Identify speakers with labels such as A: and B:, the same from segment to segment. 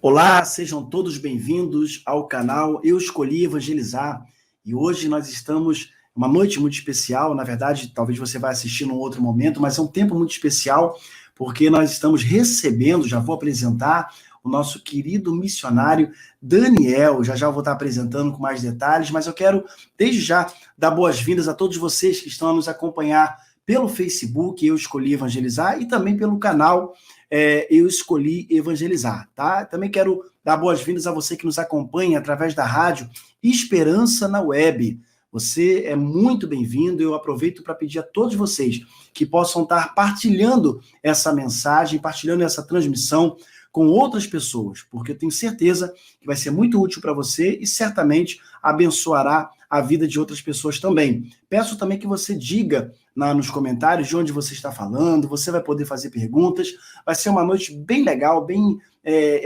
A: Olá, sejam todos bem-vindos ao canal Eu Escolhi Evangelizar. E hoje nós estamos uma noite muito especial, na verdade, talvez você vai assistir num outro momento, mas é um tempo muito especial, porque nós estamos recebendo, já vou apresentar, o nosso querido missionário Daniel. Já já eu vou estar apresentando com mais detalhes, mas eu quero, desde já, dar boas-vindas a todos vocês que estão a nos acompanhar pelo Facebook Eu Escolhi Evangelizar e também pelo canal Eu Escolhi Evangelizar, tá? Também quero dar boas-vindas a você que nos acompanha através da rádio Esperança na Web. Você é muito bem-vindo. Eu aproveito para pedir a todos vocês que possam estar partilhando essa mensagem, partilhando essa transmissão com outras pessoas, porque eu tenho certeza que vai ser muito útil para você e certamente abençoará a vida de outras pessoas também. Peço também que você diga nos comentários de onde você está falando, você vai poder fazer perguntas, vai ser uma noite bem legal, bem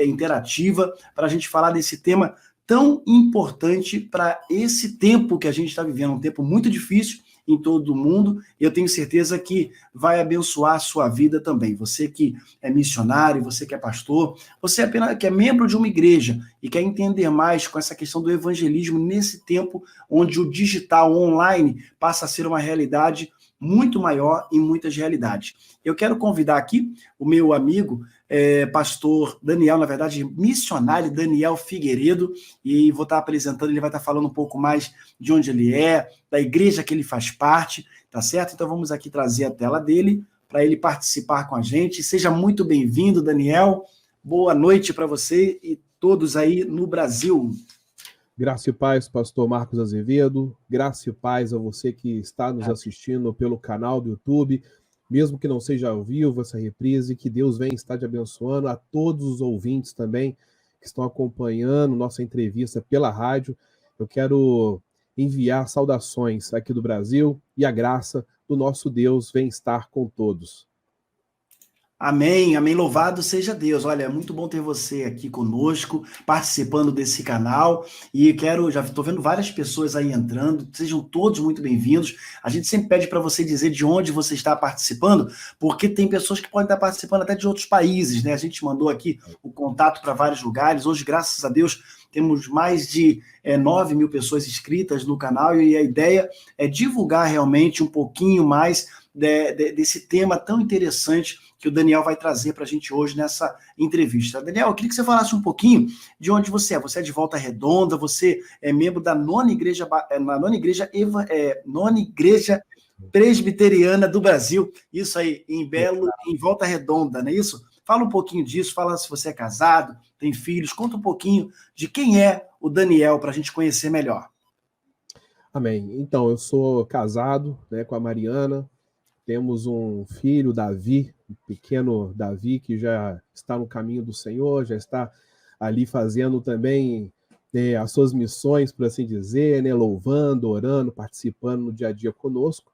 A: interativa, para a gente falar desse tema tão importante para esse tempo que a gente está vivendo, um tempo muito difícil em todo o mundo, e eu tenho certeza que vai abençoar a sua vida também. Você que é missionário, você que é pastor, você apenas que é membro de uma igreja e quer entender mais com essa questão do evangelismo nesse tempo onde o digital online passa a ser uma realidade muito maior em muitas realidades. Eu quero convidar aqui o meu amigo, pastor Daniel, na verdade, missionário Daniel Figueiredo, e vou estar apresentando, ele vai estar falando um pouco mais de onde ele é, da igreja que ele faz parte, tá certo? Então vamos aqui trazer a tela dele, para ele participar com a gente. Seja muito bem-vindo, Daniel. Boa noite para você e todos aí no Brasil.
B: Graça e paz, pastor Marcos Azevedo. Graça e paz a você que está nos assistindo pelo canal do YouTube, mesmo que não seja ao vivo essa reprise, que Deus venha estar te abençoando, a todos os ouvintes também que estão acompanhando nossa entrevista pela rádio. Eu quero enviar saudações aqui do Brasil e a graça do nosso Deus venha estar com todos.
A: Amém, amém, louvado seja Deus. Olha, é muito bom ter você aqui conosco, participando desse canal, e já estou vendo várias pessoas aí entrando, sejam todos muito bem-vindos. A gente sempre pede para você dizer de onde você está participando, porque tem pessoas que podem estar participando até de outros países, né? A gente mandou aqui o contato para vários lugares, hoje, graças a Deus, temos mais de 9 mil pessoas inscritas no canal, e a ideia é divulgar realmente um pouquinho mais desse tema tão interessante que o Daniel vai trazer para a gente hoje nessa entrevista. Daniel, eu queria que você falasse um pouquinho de onde você é. Você é de Volta Redonda, você é membro da nona igreja presbiteriana do Brasil, isso aí, em Volta Redonda, não é isso? Fala um pouquinho disso, fala se você é casado, tem filhos, conta um pouquinho de quem é o Daniel para a gente conhecer melhor.
B: Amém. Então, eu sou casado, né, com a Mariana. Temos um filho, Davi, um pequeno Davi, que já está no caminho do Senhor, já está ali fazendo também as suas missões, por assim dizer, né, louvando, orando, participando no dia a dia conosco.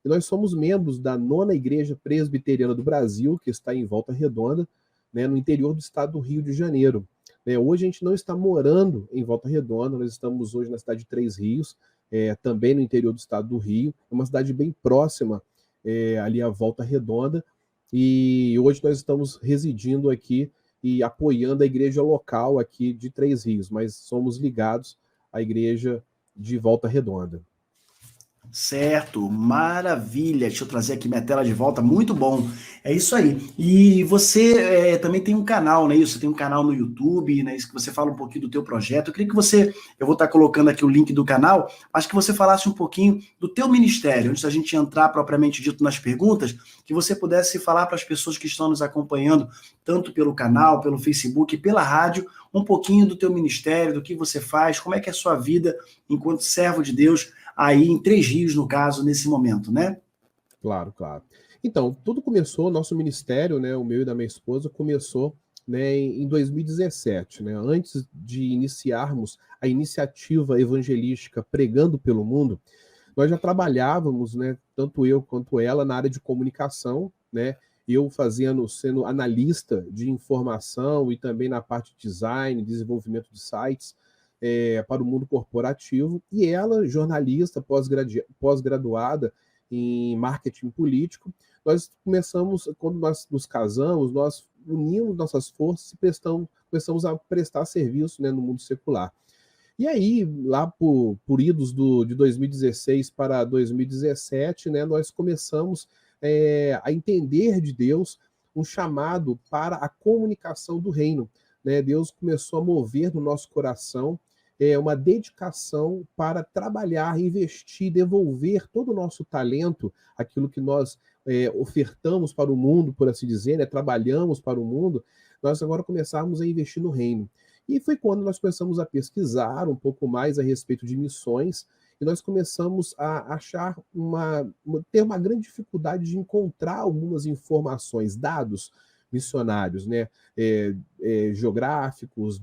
B: E nós somos membros da nona igreja presbiteriana do Brasil, que está em Volta Redonda, né, no interior do estado do Rio de Janeiro. Hoje a gente não está morando em Volta Redonda, nós estamos hoje na cidade de Três Rios, também no interior do estado do Rio, é uma cidade bem próxima ali à Volta Redonda, e hoje nós estamos residindo aqui e apoiando a igreja local aqui de Três Rios, mas somos ligados à igreja de Volta Redonda.
A: Certo, maravilha. Deixa eu trazer aqui minha tela de volta, muito bom. É isso aí. E você também tem um canal, não é isso? Tem um canal no YouTube, né? Isso que você fala um pouquinho do teu projeto. Eu queria que eu vou estar colocando aqui o link do canal, mas que você falasse um pouquinho do teu ministério, antes da gente entrar propriamente dito nas perguntas, que você pudesse falar para as pessoas que estão nos acompanhando, tanto pelo canal, pelo Facebook, pela rádio, um pouquinho do teu ministério, do que você faz, como é que é a sua vida enquanto servo de Deus, aí em Três Rios, no caso, nesse momento, né?
B: Claro, claro. Então, tudo começou, nosso ministério, né, o meu e da minha esposa, começou, né, em 2017, né, antes de iniciarmos a iniciativa evangelística Pregando pelo Mundo, nós já trabalhávamos, né, tanto eu quanto ela, na área de comunicação, né, eu sendo analista de informação e também na parte de design, desenvolvimento de sites, para o mundo corporativo, e ela, jornalista, pós-graduada em marketing político. Nós começamos, quando nós nos casamos, nós unimos nossas forças e começamos a prestar serviço, né, no mundo secular. E aí, lá por idos de 2016 para 2017, né, nós começamos a entender de Deus um chamado para a comunicação do reino. Né? Deus começou a mover no nosso coração uma dedicação para trabalhar, investir, devolver todo o nosso talento, aquilo que nós ofertamos para o mundo, por assim dizer, né? Trabalhamos para o mundo, nós agora começamos a investir no reino. E foi quando nós começamos a pesquisar um pouco mais a respeito de missões, e nós começamos a achar ter uma grande dificuldade de encontrar algumas informações, dados missionários, né? Geográficos,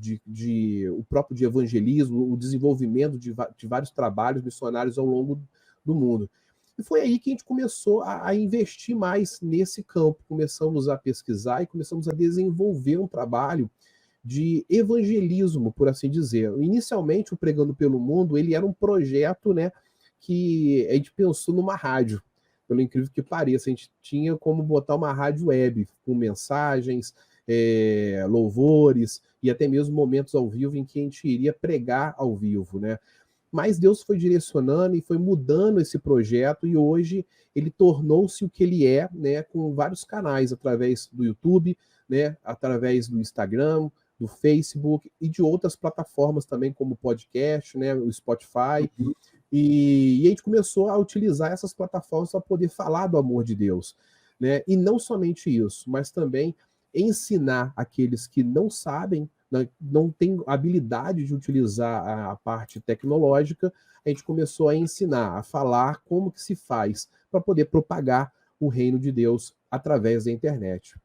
B: o próprio de evangelismo, o desenvolvimento de vários trabalhos missionários ao longo do mundo. E foi aí que a gente começou a investir mais nesse campo. Começamos a pesquisar e começamos a desenvolver um trabalho de evangelismo, por assim dizer. Inicialmente, o Pregando pelo Mundo, ele era um projeto, né, que a gente pensou numa rádio, pelo incrível que pareça. A gente tinha como botar uma rádio web, com mensagens, louvores, e até mesmo momentos ao vivo em que a gente iria pregar ao vivo, né? Mas Deus foi direcionando e foi mudando esse projeto, e hoje ele tornou-se o que ele é, né, com vários canais, através do YouTube, né, através do Instagram, do Facebook e de outras plataformas também, como o podcast, né, o Spotify.
A: Uhum.
B: E a gente começou a utilizar essas plataformas para poder falar do amor de Deus, né? E não somente isso, mas também ensinar aqueles que não sabem, não têm habilidade de utilizar a parte tecnológica. A gente começou a ensinar, a falar como que se faz para poder propagar o reino de Deus através da internet.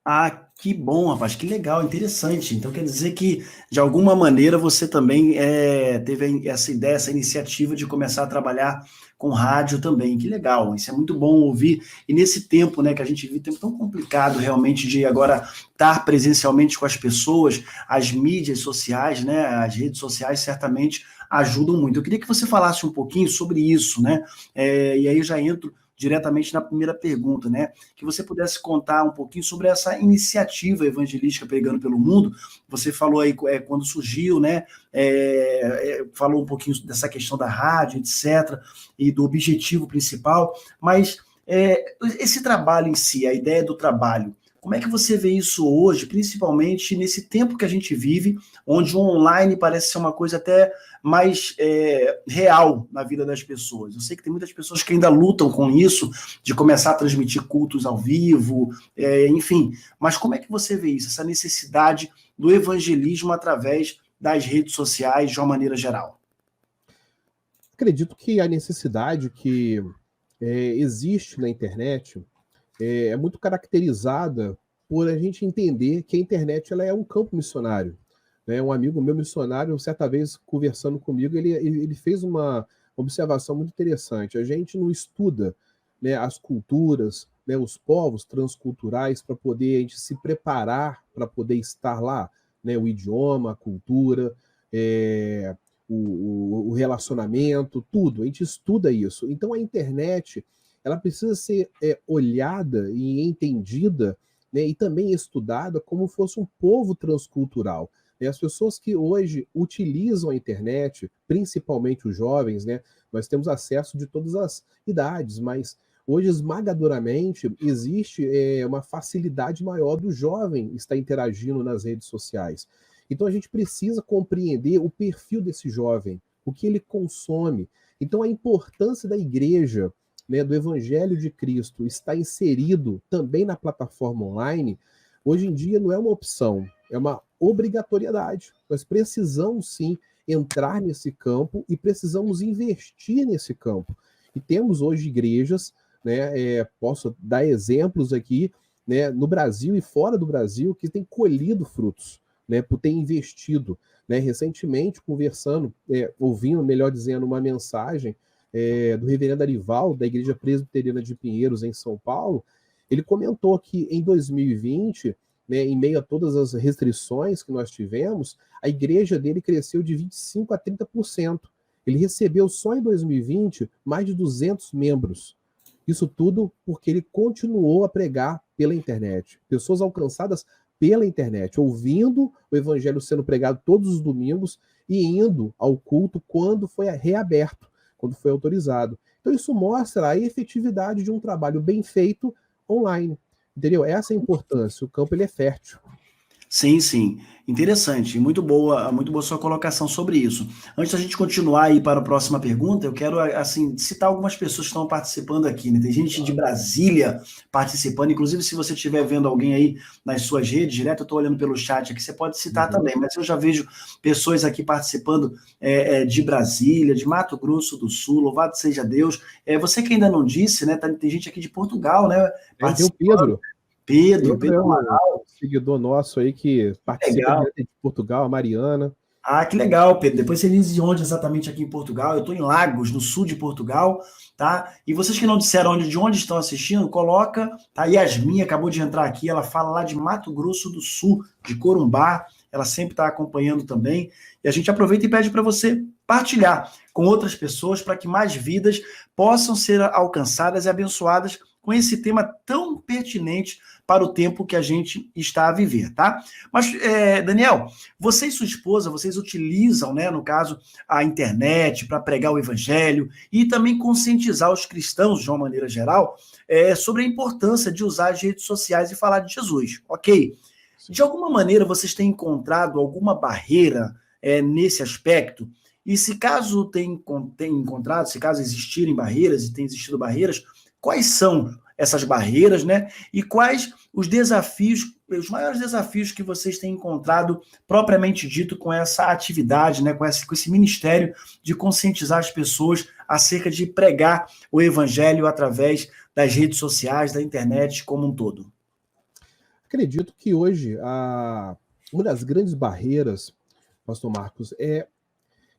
A: Ah, que bom, rapaz, que legal, interessante. Então quer dizer que, de alguma maneira, você também teve essa ideia, essa iniciativa de começar a trabalhar com rádio também. Que legal, isso é muito bom ouvir. E nesse tempo, né, que a gente vive, tempo tão complicado realmente de agora estar presencialmente com as pessoas, as mídias sociais, né, as redes sociais certamente ajudam muito. Eu queria que você falasse um pouquinho sobre isso, né? E aí eu já entro diretamente na primeira pergunta, né? Que você pudesse contar um pouquinho sobre essa iniciativa evangelística Pregando pelo Mundo. Você falou aí quando surgiu, né? Falou um pouquinho dessa questão da rádio, etc., e do objetivo principal, mas esse trabalho em si, a ideia do trabalho, como é que você vê isso hoje, principalmente nesse tempo que a gente vive, onde o online parece ser uma coisa até mais real na vida das pessoas? Eu sei que tem muitas pessoas que ainda lutam com isso, de começar a transmitir cultos ao vivo, enfim. Mas como é que você vê isso, essa necessidade do evangelismo através das redes sociais de uma maneira geral?
B: Acredito que a necessidade que existe na internet é muito caracterizada por a gente entender que a internet ela é um campo missionário. Né? Um amigo meu missionário, certa vez conversando comigo, ele fez uma observação muito interessante. A gente não estuda, né, as culturas, né, os povos transculturais para poder a gente se preparar para poder estar lá, né, o idioma, a cultura, o relacionamento, tudo. A gente estuda isso. Então a internet ela precisa ser olhada e entendida, né, e também estudada como fosse um povo transcultural. E as pessoas que hoje utilizam a internet, principalmente os jovens, né, nós temos acesso de todas as idades, mas hoje, esmagadoramente, existe uma facilidade maior do jovem estar interagindo nas redes sociais. Então, a gente precisa compreender o perfil desse jovem, o que ele consome. Então, a importância da igreja, né, do Evangelho de Cristo, está inserido também na plataforma online, hoje em dia não é uma opção, é uma obrigatoriedade. Nós precisamos, sim, entrar nesse campo e precisamos investir nesse campo. E temos hoje igrejas, né, posso dar exemplos aqui, né, no Brasil e fora do Brasil, que têm colhido frutos, né, por ter investido. Né, recentemente, conversando, ouvindo, melhor dizendo, uma mensagem do reverendo Arival, da Igreja Presbiteriana de Pinheiros, em São Paulo, ele comentou que em 2020, né, em meio a todas as restrições que nós tivemos, a igreja dele cresceu de 25% a 30%. Ele recebeu só em 2020 mais de 200 membros. Isso tudo porque ele continuou a pregar pela internet. Pessoas alcançadas pela internet, ouvindo o evangelho sendo pregado todos os domingos e indo ao culto quando foi reaberto, quando foi autorizado. Então isso mostra a efetividade de um trabalho bem feito online. Entendeu? Essa é a importância. O campo ele é fértil.
A: Sim, sim. Interessante. Muito boa sua colocação sobre isso. Antes da gente continuar aí para a próxima pergunta, eu quero, assim, citar algumas pessoas que estão participando aqui, né? Tem gente de Brasília participando, inclusive se você estiver vendo alguém aí nas suas redes, direto, eu estou olhando pelo chat aqui, você pode citar também, mas eu já vejo pessoas aqui participando de Brasília, de Mato Grosso do Sul, louvado seja Deus. Você que ainda não disse, né? Tem gente aqui de Portugal, né?
B: Tem o Pedro.
A: Pedro
B: É um seguidor nosso aí que participa de Portugal, a Mariana.
A: Ah, que legal, Pedro. Depois você diz de onde exatamente aqui em Portugal. Eu estou em Lagos, no sul de Portugal, tá? E vocês que não disseram de onde estão assistindo, coloca, tá? Yasmin acabou de entrar aqui, ela fala lá de Mato Grosso do Sul, de Corumbá. Ela sempre está acompanhando também. E a gente aproveita e pede para você partilhar com outras pessoas para que mais vidas possam ser alcançadas e abençoadas com esse tema tão pertinente para o tempo que a gente está a viver, tá? Mas, Daniel, você e sua esposa, vocês utilizam, né, no caso, a internet para pregar o evangelho e também conscientizar os cristãos, de uma maneira geral, sobre a importância de usar as redes sociais e falar de Jesus, ok? Sim. De alguma maneira, vocês têm encontrado alguma barreira nesse aspecto? E se caso tem encontrado, se caso existirem barreiras e tem existido barreiras, quais são essas barreiras, né? E quais os desafios, os maiores desafios que vocês têm encontrado propriamente dito com essa atividade, né? Com esse ministério de conscientizar as pessoas acerca de pregar o evangelho através das redes sociais, da internet como um todo?
B: Acredito que hoje uma das grandes barreiras, pastor Marcos, é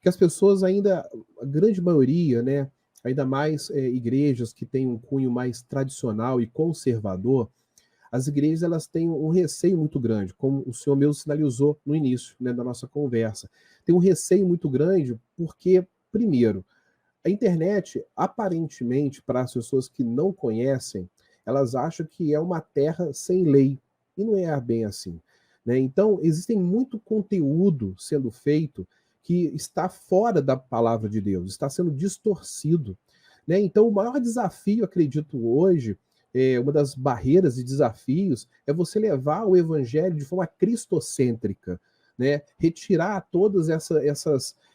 B: que as pessoas ainda, a grande maioria, né, ainda mais igrejas que têm um cunho mais tradicional e conservador, as igrejas elas têm um receio muito grande, como o senhor mesmo sinalizou no início, né, da nossa conversa. Tem um receio muito grande porque, primeiro, a internet, aparentemente, para as pessoas que não conhecem, elas acham que é uma terra sem lei, e não é bem assim, né? Então, existem muito conteúdo sendo feito que está fora da palavra de Deus, está sendo distorcido, né? Então, o maior desafio, acredito hoje, uma das barreiras e desafios é você levar o evangelho de forma cristocêntrica, né? Retirar todas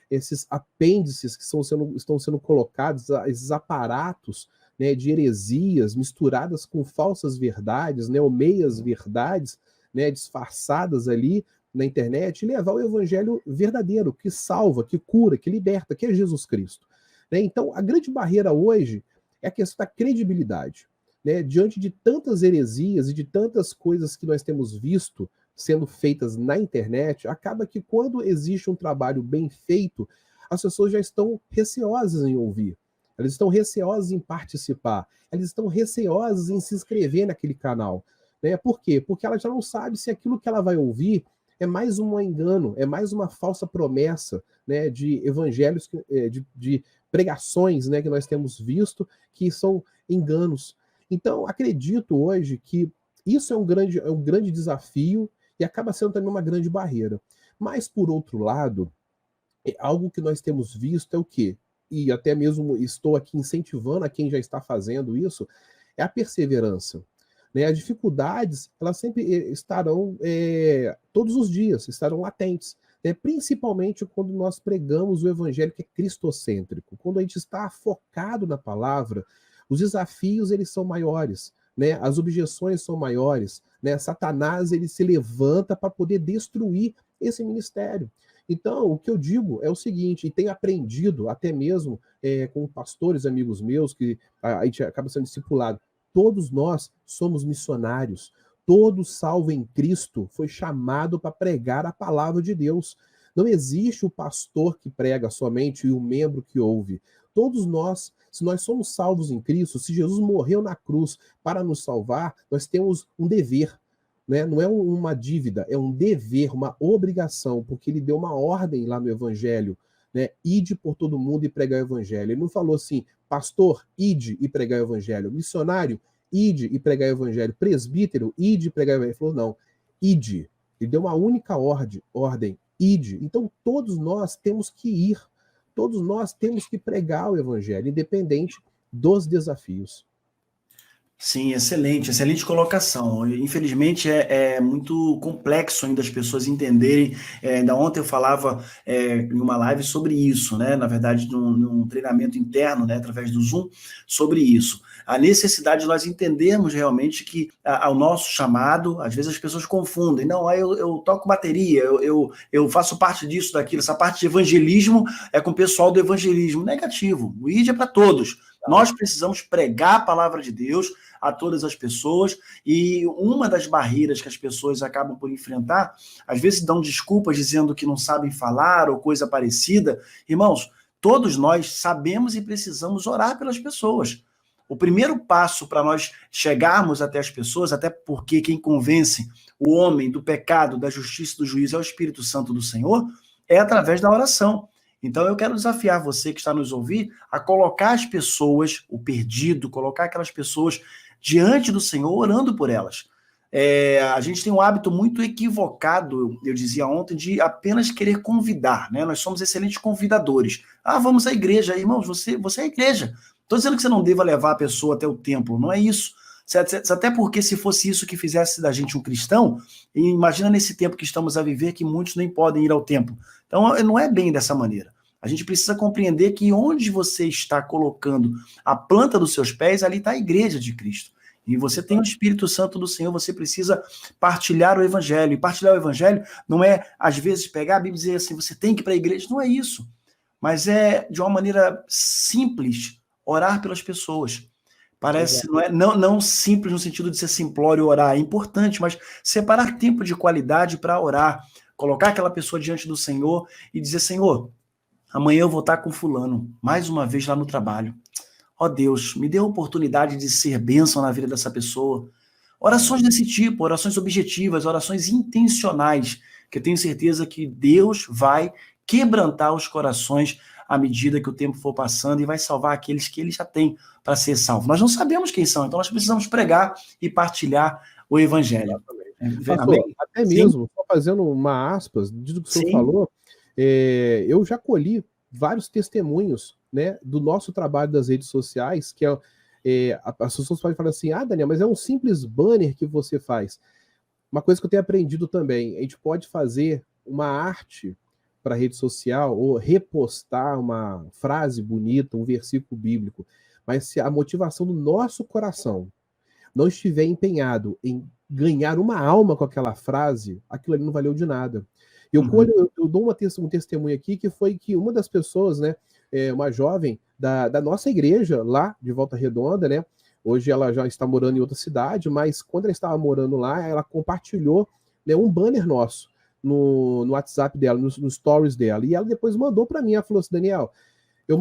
B: esses apêndices que estão sendo colocados, esses aparatos, né, de heresias misturadas com falsas verdades, né, ou meias verdades, né, disfarçadas ali na internet, e levar o evangelho verdadeiro, que salva, que cura, que liberta, que é Jesus Cristo. Né? Então, a grande barreira hoje é a questão da credibilidade. Né? Diante de tantas heresias e de tantas coisas que nós temos visto sendo feitas na internet, acaba que quando existe um trabalho bem feito, as pessoas já estão receosas em ouvir, elas estão receosas em participar, elas estão receosas em se inscrever naquele canal. Né? Por quê? Porque ela já não sabe se aquilo que ela vai ouvir é mais um engano, é mais uma falsa promessa, né, de evangelhos, de pregações, né, que nós temos visto que são enganos. Então, acredito hoje que isso é um grande desafio e acaba sendo também uma grande barreira. Mas, por outro lado, algo que nós temos visto é o quê? E até mesmo estou aqui incentivando a quem já está fazendo isso, é a perseverança. Né? As dificuldades, elas sempre estarão, todos os dias, estarão latentes. Né? Principalmente quando nós pregamos o evangelho que é cristocêntrico. Quando a gente está focado na palavra, os desafios eles são maiores. Né? As objeções são maiores. Né? Satanás ele se levanta para poder destruir esse ministério. Então, o que eu digo é o seguinte, e tenho aprendido até mesmo com pastores, amigos meus, que a gente acaba sendo discipulado, todos nós somos missionários, todo salvo em Cristo foi chamado para pregar a palavra de Deus. Não existe o pastor que prega somente e o membro que ouve. Todos nós, se nós somos salvos em Cristo, se Jesus morreu na cruz para nos salvar, nós temos um dever. Né? Não é uma dívida, é um dever, uma obrigação, porque ele deu uma ordem lá no Evangelho, né? Ide por todo mundo e pregar o Evangelho. Ele não falou assim, Pastor, ide e pregar o evangelho. Missionário, ide e pregar o evangelho. Presbítero, ide e pregar o evangelho. Ele falou, não, ide. Ele deu uma única ordem, ide. Então, todos nós temos que ir. Todos nós temos que pregar o evangelho, independente dos desafios.
A: Sim, excelente colocação. Infelizmente é muito complexo ainda as pessoas entenderem. Ainda ontem eu falava em uma live sobre isso, né? Na verdade, num treinamento interno, né? Através do Zoom, sobre isso. A necessidade de nós entendermos realmente que o nosso chamado, às vezes as pessoas confundem. Não, eu toco bateria, eu faço parte disso, daquilo. Essa parte de evangelismo é com o pessoal do evangelismo. Negativo. O ID é para todos. Nós precisamos pregar a palavra de Deus a todas as pessoas, e uma das barreiras que as pessoas acabam por enfrentar, às vezes dão desculpas dizendo que não sabem falar ou coisa parecida. Irmãos, todos nós sabemos e precisamos orar pelas pessoas. O primeiro passo para nós chegarmos até as pessoas, até porque quem convence o homem do pecado, da justiça e do juízo é o Espírito Santo do Senhor, é através da oração. Então eu quero desafiar você que está nos ouvindo a colocar as pessoas, o perdido, colocar aquelas pessoas diante do Senhor, orando por elas. A gente tem um hábito muito equivocado, eu dizia ontem, de apenas querer convidar, né? Nós somos excelentes convidadores. Vamos à igreja, irmãos, você é a igreja. Estou dizendo que você não deva levar a pessoa até o templo, não é isso. Até porque se fosse isso que fizesse da gente um cristão, imagina nesse tempo que estamos a viver que muitos nem podem ir ao templo. Então não é bem dessa maneira. A gente precisa compreender que onde você está colocando a planta dos seus pés, ali está a igreja de Cristo. E você tem o Espírito Santo do Senhor, você precisa partilhar o evangelho. E partilhar o evangelho não é, às vezes, pegar a Bíblia e dizer assim, você tem que ir para a igreja. Não é isso. Mas é, de uma maneira simples, orar pelas pessoas. Parece, não simples no sentido de ser simplório orar, é importante, mas separar tempo de qualidade para orar, colocar aquela pessoa diante do Senhor e dizer, Senhor, amanhã eu vou estar com fulano, mais uma vez lá no trabalho. Ó Deus, me dê a oportunidade de ser bênção na vida dessa pessoa. Orações desse tipo, orações objetivas, orações intencionais, que eu tenho certeza que Deus vai quebrantar os corações à medida que o tempo for passando e vai salvar aqueles que Ele já tem para ser salvo. Nós não sabemos quem são, então nós precisamos pregar e partilhar o Evangelho.
B: Pastor, até mesmo, só fazendo uma aspas disso que o senhor falou, eu já colhi vários testemunhos, né, do nosso trabalho das redes sociais, que as pessoas podem falar assim, Daniel, mas é um simples banner que você faz. Uma coisa que eu tenho aprendido também, a gente pode fazer uma arte para a rede social ou repostar uma frase bonita, um versículo bíblico, mas se a motivação do nosso coração não estiver empenhado em ganhar uma alma com aquela frase, aquilo ali não valeu de nada. Eu dou um testemunho aqui, que foi que uma das pessoas, né, uma jovem da nossa igreja, lá de Volta Redonda, né, hoje ela já está morando em outra cidade, mas quando ela estava morando lá, ela compartilhou, né, um banner nosso no WhatsApp dela, nos stories dela, e ela depois mandou para mim, ela falou assim, Daniel, eu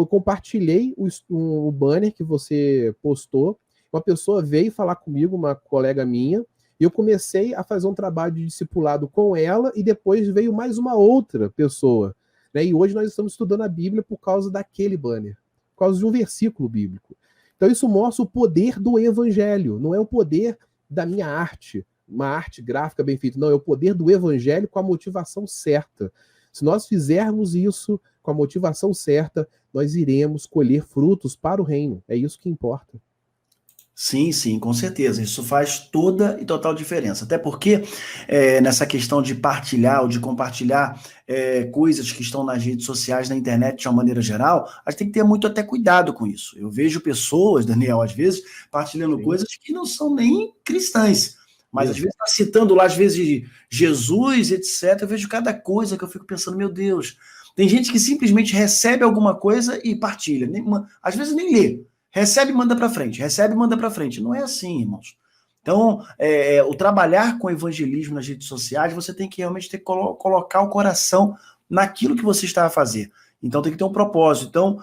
B: compartilhei o banner que você postou, uma pessoa veio falar comigo, uma colega minha, e eu comecei a fazer um trabalho de discipulado com ela, e depois veio mais uma outra pessoa, né? E hoje nós estamos estudando a Bíblia por causa daquele banner, por causa de um versículo bíblico. Então isso mostra o poder do evangelho, não é o poder da minha arte, uma arte gráfica bem feita, não, é o poder do evangelho com a motivação certa. Se nós fizermos isso com a motivação certa, nós iremos colher frutos para o reino, é isso que importa.
A: Sim, com certeza. Isso faz toda e total diferença. Até porque nessa questão de partilhar ou de compartilhar coisas que estão nas redes sociais, na internet de uma maneira geral, a gente tem que ter muito até cuidado com isso. Eu vejo pessoas, Daniel, às vezes, partilhando coisas que não são nem cristãs. Mas às vezes está citando lá, às vezes, Jesus, etc. Eu vejo cada coisa que eu fico pensando, meu Deus. Tem gente que simplesmente recebe alguma coisa e partilha. Às vezes nem lê. Recebe e manda para frente, recebe e manda para frente. Não é assim, irmãos. Então, o trabalhar com evangelismo nas redes sociais, você tem que realmente colocar o coração naquilo que você está a fazer. Então, tem que ter um propósito. Então,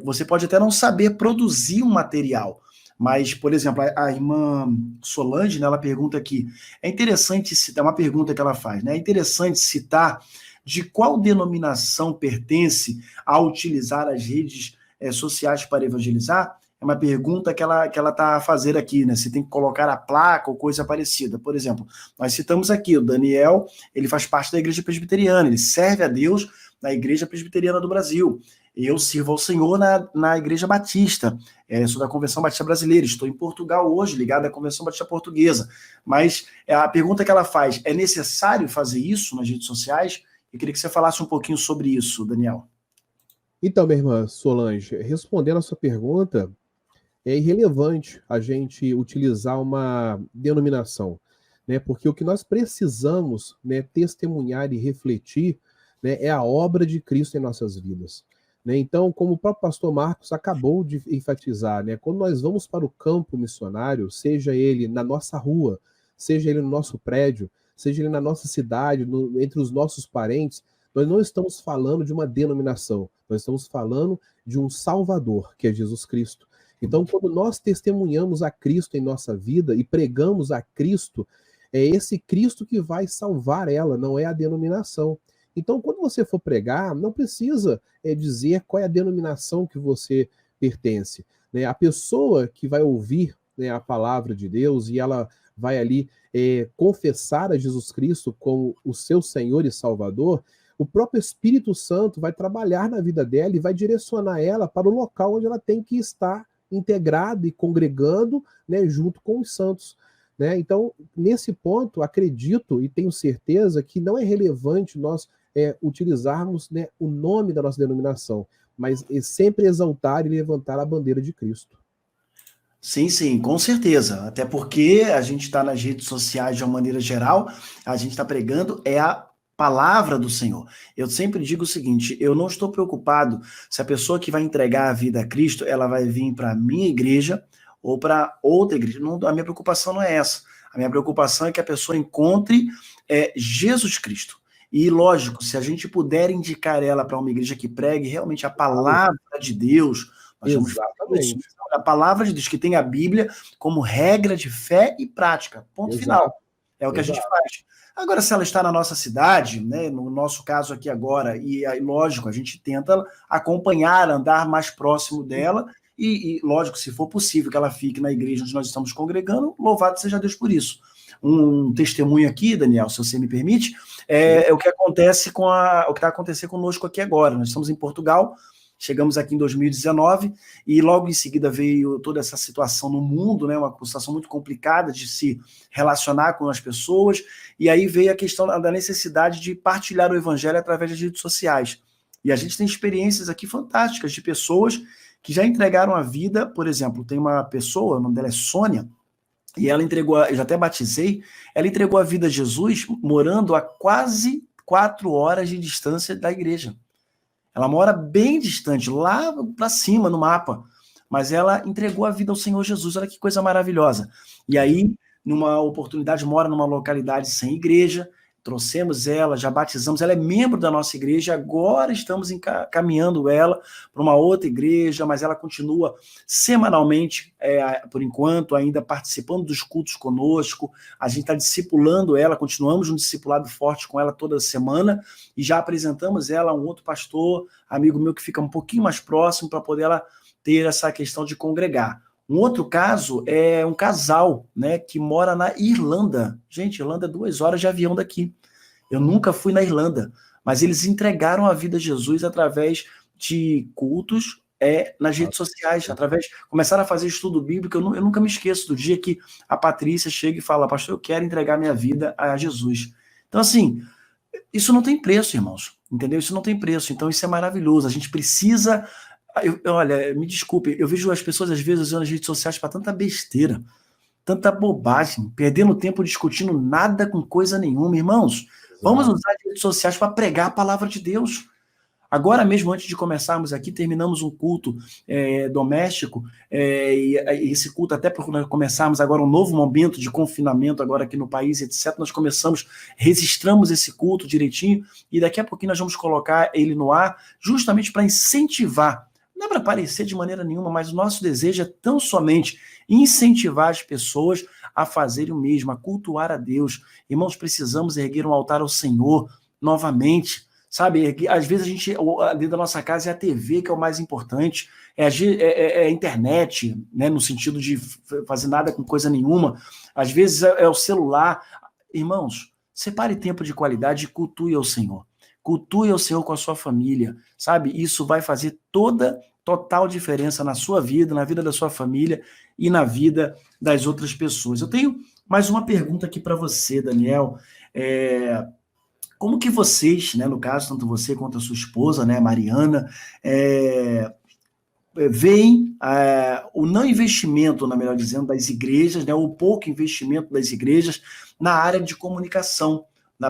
A: você pode até não saber produzir um material, mas, por exemplo, a irmã Solange, né, ela pergunta aqui, é interessante citar, uma pergunta que ela faz, né? É interessante citar de qual denominação pertence a utilizar as redes sociais para evangelizar? É uma pergunta que ela está a fazer aqui, né? Se tem que colocar a placa ou coisa parecida. Por exemplo, nós citamos aqui, o Daniel, ele faz parte da Igreja Presbiteriana, ele serve a Deus na Igreja Presbiteriana do Brasil. Eu sirvo ao Senhor na Igreja Batista, sou da Convenção Batista Brasileira, estou em Portugal hoje, ligado à Convenção Batista Portuguesa. Mas a pergunta que ela faz, é necessário fazer isso nas redes sociais? Eu queria que você falasse um pouquinho sobre isso, Daniel.
B: Então, minha irmã Solange, respondendo a sua pergunta, é irrelevante a gente utilizar uma denominação, né? Porque o que nós precisamos, né, testemunhar e refletir, né, é a obra de Cristo em nossas vidas. Né? Então, como o próprio pastor Marcos acabou de enfatizar, né, quando nós vamos para o campo missionário, seja ele na nossa rua, seja ele no nosso prédio, seja ele na nossa cidade, entre os nossos parentes, nós não estamos falando de uma denominação, nós estamos falando de um Salvador, que é Jesus Cristo. Então, quando nós testemunhamos a Cristo em nossa vida e pregamos a Cristo, é esse Cristo que vai salvar ela, não é a denominação. Então, quando você for pregar, não precisa dizer qual é a denominação que você pertence. Né? A pessoa que vai ouvir, né, a palavra de Deus e ela vai ali confessar a Jesus Cristo como o seu Senhor e Salvador, o próprio Espírito Santo vai trabalhar na vida dela e vai direcionar ela para o local onde ela tem que estar integrado e congregando, né, junto com os santos. Né? Então, nesse ponto, acredito e tenho certeza que não é relevante nós utilizarmos, né, o nome da nossa denominação, mas sempre exaltar e levantar a bandeira de Cristo.
A: Sim, com certeza. Até porque a gente está nas redes sociais de uma maneira geral, a gente está pregando a palavra do Senhor. Eu sempre digo o seguinte, eu não estou preocupado se a pessoa que vai entregar a vida a Cristo, ela vai vir para a minha igreja ou para outra igreja. Não, a minha preocupação não é essa. A minha preocupação é que a pessoa encontre Jesus Cristo. E, lógico, se a gente puder indicar ela para uma igreja que pregue realmente a palavra de Deus, nós vamos fazer isso. A palavra de Deus, que tem a Bíblia como regra de fé e prática. Ponto final. É o que a gente faz. Agora, se ela está na nossa cidade, né, no nosso caso aqui agora, e lógico, a gente tenta acompanhar, andar mais próximo dela, e lógico, se for possível que ela fique na igreja onde nós estamos congregando, louvado seja Deus por isso. Um testemunho aqui, Daniel, se você me permite, é o que acontece o que está acontecendo conosco aqui agora. Nós estamos em Portugal, chegamos aqui em 2019 e logo em seguida veio toda essa situação no mundo, né, uma situação muito complicada de se relacionar com as pessoas, e aí veio a questão da necessidade de partilhar o evangelho através das redes sociais. E a gente tem experiências aqui fantásticas de pessoas que já entregaram a vida. Por exemplo, tem uma pessoa, o nome dela é Sônia, e ela entregou, eu já até batizei, ela entregou a vida a Jesus morando a quase 4 horas de distância da igreja. Ela mora bem distante, lá para cima no mapa, mas ela entregou a vida ao Senhor Jesus. Olha que coisa maravilhosa. E aí, numa oportunidade, mora numa localidade sem igreja, trouxemos ela, já batizamos, ela é membro da nossa igreja, agora estamos encaminhando ela para uma outra igreja, mas ela continua semanalmente, por enquanto, ainda participando dos cultos conosco. A gente está discipulando ela, continuamos um discipulado forte com ela toda semana, e já apresentamos ela a um outro pastor, amigo meu, que fica um pouquinho mais próximo, para poder ela ter essa questão de congregar. Um outro caso é um casal, né, que mora na Irlanda. Gente, Irlanda é 2 horas de avião daqui. Eu nunca fui na Irlanda, mas eles entregaram a vida a Jesus através de cultos nas redes sociais, começaram a fazer estudo bíblico. Eu nunca me esqueço do dia que a Patrícia chega e fala: pastor, eu quero entregar minha vida a Jesus. Então, assim, isso não tem preço, irmãos, entendeu? Isso não tem preço, então isso é maravilhoso. A gente precisa... olha, me desculpe, eu vejo as pessoas às vezes usando as redes sociais para tanta besteira, tanta bobagem, perdendo tempo discutindo nada com coisa nenhuma. Irmãos, vamos usar as redes sociais para pregar a palavra de Deus. Agora mesmo, antes de começarmos aqui, terminamos um culto doméstico, e esse culto, até por nós começarmos agora um novo momento de confinamento agora aqui no país, etc., nós registramos esse culto direitinho, e daqui a pouquinho nós vamos colocar ele no ar, justamente para incentivar. Não é para aparecer de maneira nenhuma, mas o nosso desejo é tão somente incentivar as pessoas a fazerem o mesmo, a cultuar a Deus. Irmãos, precisamos erguer um altar ao Senhor novamente. sabe? Às vezes dentro da nossa casa é a TV que é o mais importante, é a internet, né? No sentido de fazer nada com coisa nenhuma. Às vezes é o celular. Irmãos, separe tempo de qualidade e cultue ao Senhor. Cultue ao Senhor com a sua família, sabe? Isso vai fazer total diferença na sua vida, na vida da sua família e na vida das outras pessoas. Eu tenho mais uma pergunta aqui para você, Daniel. Como que vocês, né, no caso, tanto você quanto a sua esposa, né, Mariana, veem o não investimento, na melhor dizendo, das igrejas, né, o pouco investimento das igrejas na área de comunicação,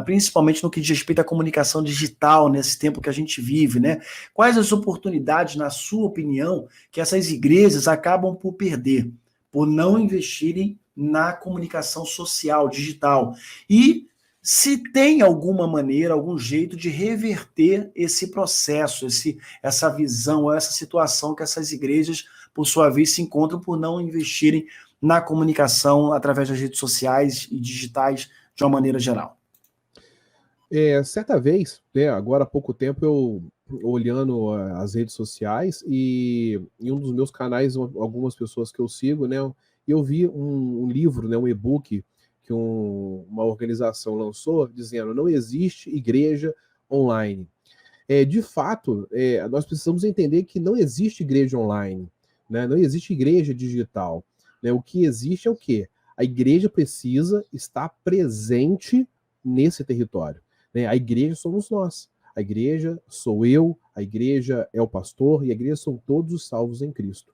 A: principalmente no que diz respeito à comunicação digital, nesse tempo que a gente vive, né? Quais as oportunidades, na sua opinião, que essas igrejas acabam por perder, por não investirem na comunicação social, digital? E se tem alguma maneira, algum jeito de reverter esse processo, essa visão, essa situação que essas igrejas, por sua vez, se encontram por não investirem na comunicação através das redes sociais e digitais de uma maneira geral.
B: Certa vez, né, agora há pouco tempo, eu olhando as redes sociais e em um dos meus canais, algumas pessoas que eu sigo, né, eu vi um livro, né, um e-book que uma organização lançou, dizendo: não existe igreja online. De fato, nós precisamos entender que não existe igreja online, né? Não existe igreja digital, né? O que existe é o quê? A igreja precisa estar presente nesse território, né? A igreja somos nós, a igreja sou eu, a igreja é o pastor e a igreja são todos os salvos em Cristo.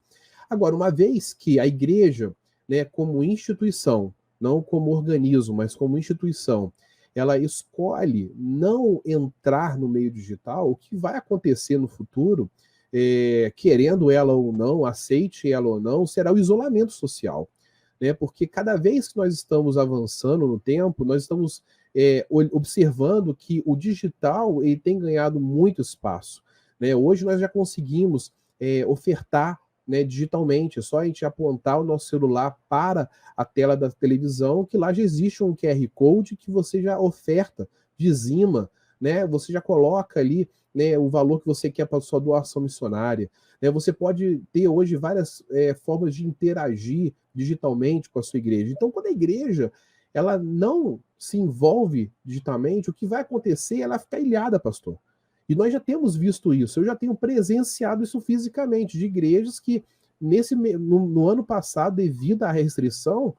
B: Agora, uma vez que a igreja, né, como instituição, não como organismo, mas como instituição, ela escolhe não entrar no meio digital, o que vai acontecer no futuro, querendo ela ou não, aceite ela ou não, será o isolamento social, né? Porque cada vez que nós estamos avançando no tempo, nós estamos observando que o digital ele tem ganhado muito espaço, né? Hoje nós já conseguimos ofertar, né, digitalmente, é só a gente apontar o nosso celular para a tela da televisão, que lá já existe um QR Code que você já oferta, dizima, né, você já coloca ali, né, o valor que você quer para a sua doação missionária, né, você pode ter hoje várias formas de interagir digitalmente com a sua igreja. Então, quando a igreja ela não se envolve digitalmente, o que vai acontecer é ela ficar ilhada, pastor. E nós já temos visto isso, eu já tenho presenciado isso fisicamente, de igrejas que, no ano passado, devido à restrição,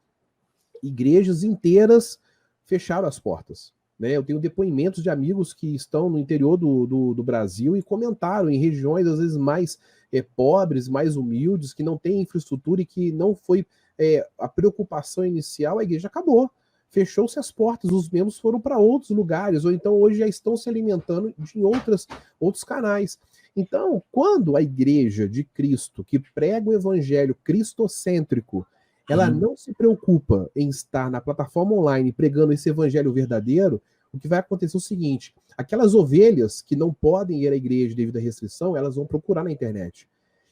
B: igrejas inteiras fecharam as portas. Né? Eu tenho depoimentos de amigos que estão no interior do Brasil e comentaram em regiões, às vezes, mais pobres, mais humildes, que não têm infraestrutura e que não foi a preocupação inicial, a igreja acabou. Fechou-se as portas, os membros foram para outros lugares, ou então hoje já estão se alimentando de outros canais. Então, quando a igreja de Cristo, que prega o evangelho cristocêntrico, ela não se preocupa em estar na plataforma online pregando esse evangelho verdadeiro, o que vai acontecer é o seguinte: aquelas ovelhas que não podem ir à igreja devido à restrição, elas vão procurar na internet.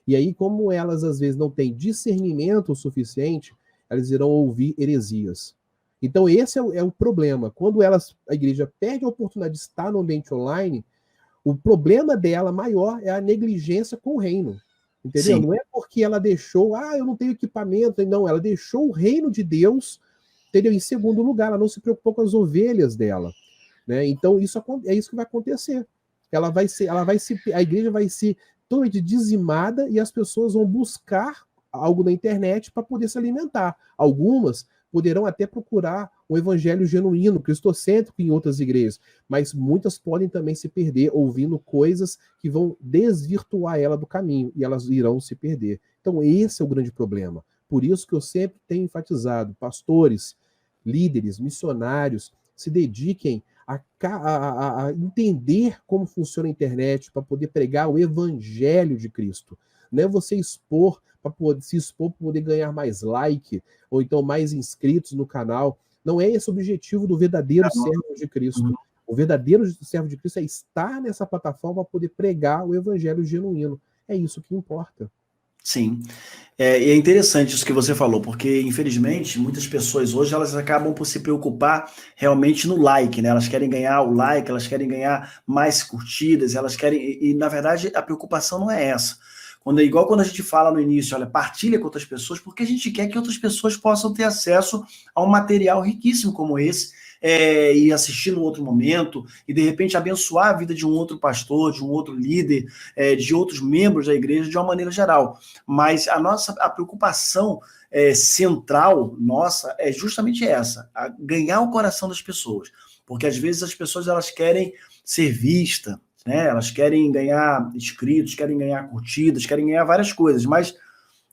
B: E aí, como elas às vezes não têm discernimento suficiente, elas irão ouvir heresias. Então, esse é o problema. Quando a igreja perde a oportunidade de estar no ambiente online, o problema dela maior é a negligência com o reino. Entendeu? Sim. Não é porque ela deixou, eu não tenho equipamento. Não, ela deixou o reino de Deus, entendeu? Em segundo lugar, ela não se preocupou com as ovelhas dela. Né? Então, é isso que vai acontecer. A igreja vai ser totalmente dizimada e as pessoas vão buscar algo na internet para poder se alimentar. Algumas poderão até procurar um evangelho genuíno, cristocêntrico em outras igrejas, mas muitas podem também se perder ouvindo coisas que vão desvirtuar ela do caminho, e elas irão se perder. Então esse é o grande problema. Por isso que eu sempre tenho enfatizado, pastores, líderes, missionários, se dediquem a entender como funciona a internet para poder pregar o evangelho de Cristo. Não é você expor para se expor para poder ganhar mais like, ou então mais inscritos no canal. Não é esse o objetivo do verdadeiro servo de Cristo. O verdadeiro servo de Cristo é estar nessa plataforma para poder pregar o evangelho genuíno. É isso que importa.
A: Sim. E é interessante isso que você falou, porque infelizmente muitas pessoas hoje elas acabam por se preocupar realmente no like, né? Elas querem ganhar o like, elas querem ganhar mais curtidas, elas querem. Na verdade a preocupação não é essa. Igual quando a gente fala no início, olha, partilha com outras pessoas, porque a gente quer que outras pessoas possam ter acesso a um material riquíssimo como esse, e assistir num outro momento, e de repente abençoar a vida de um outro pastor, de um outro líder, de outros membros da igreja de uma maneira geral. Mas a preocupação central nossa é justamente essa, ganhar o coração das pessoas. Porque às vezes as pessoas elas querem ser vistas, né? Elas querem ganhar inscritos, querem ganhar curtidas, querem ganhar várias coisas, mas o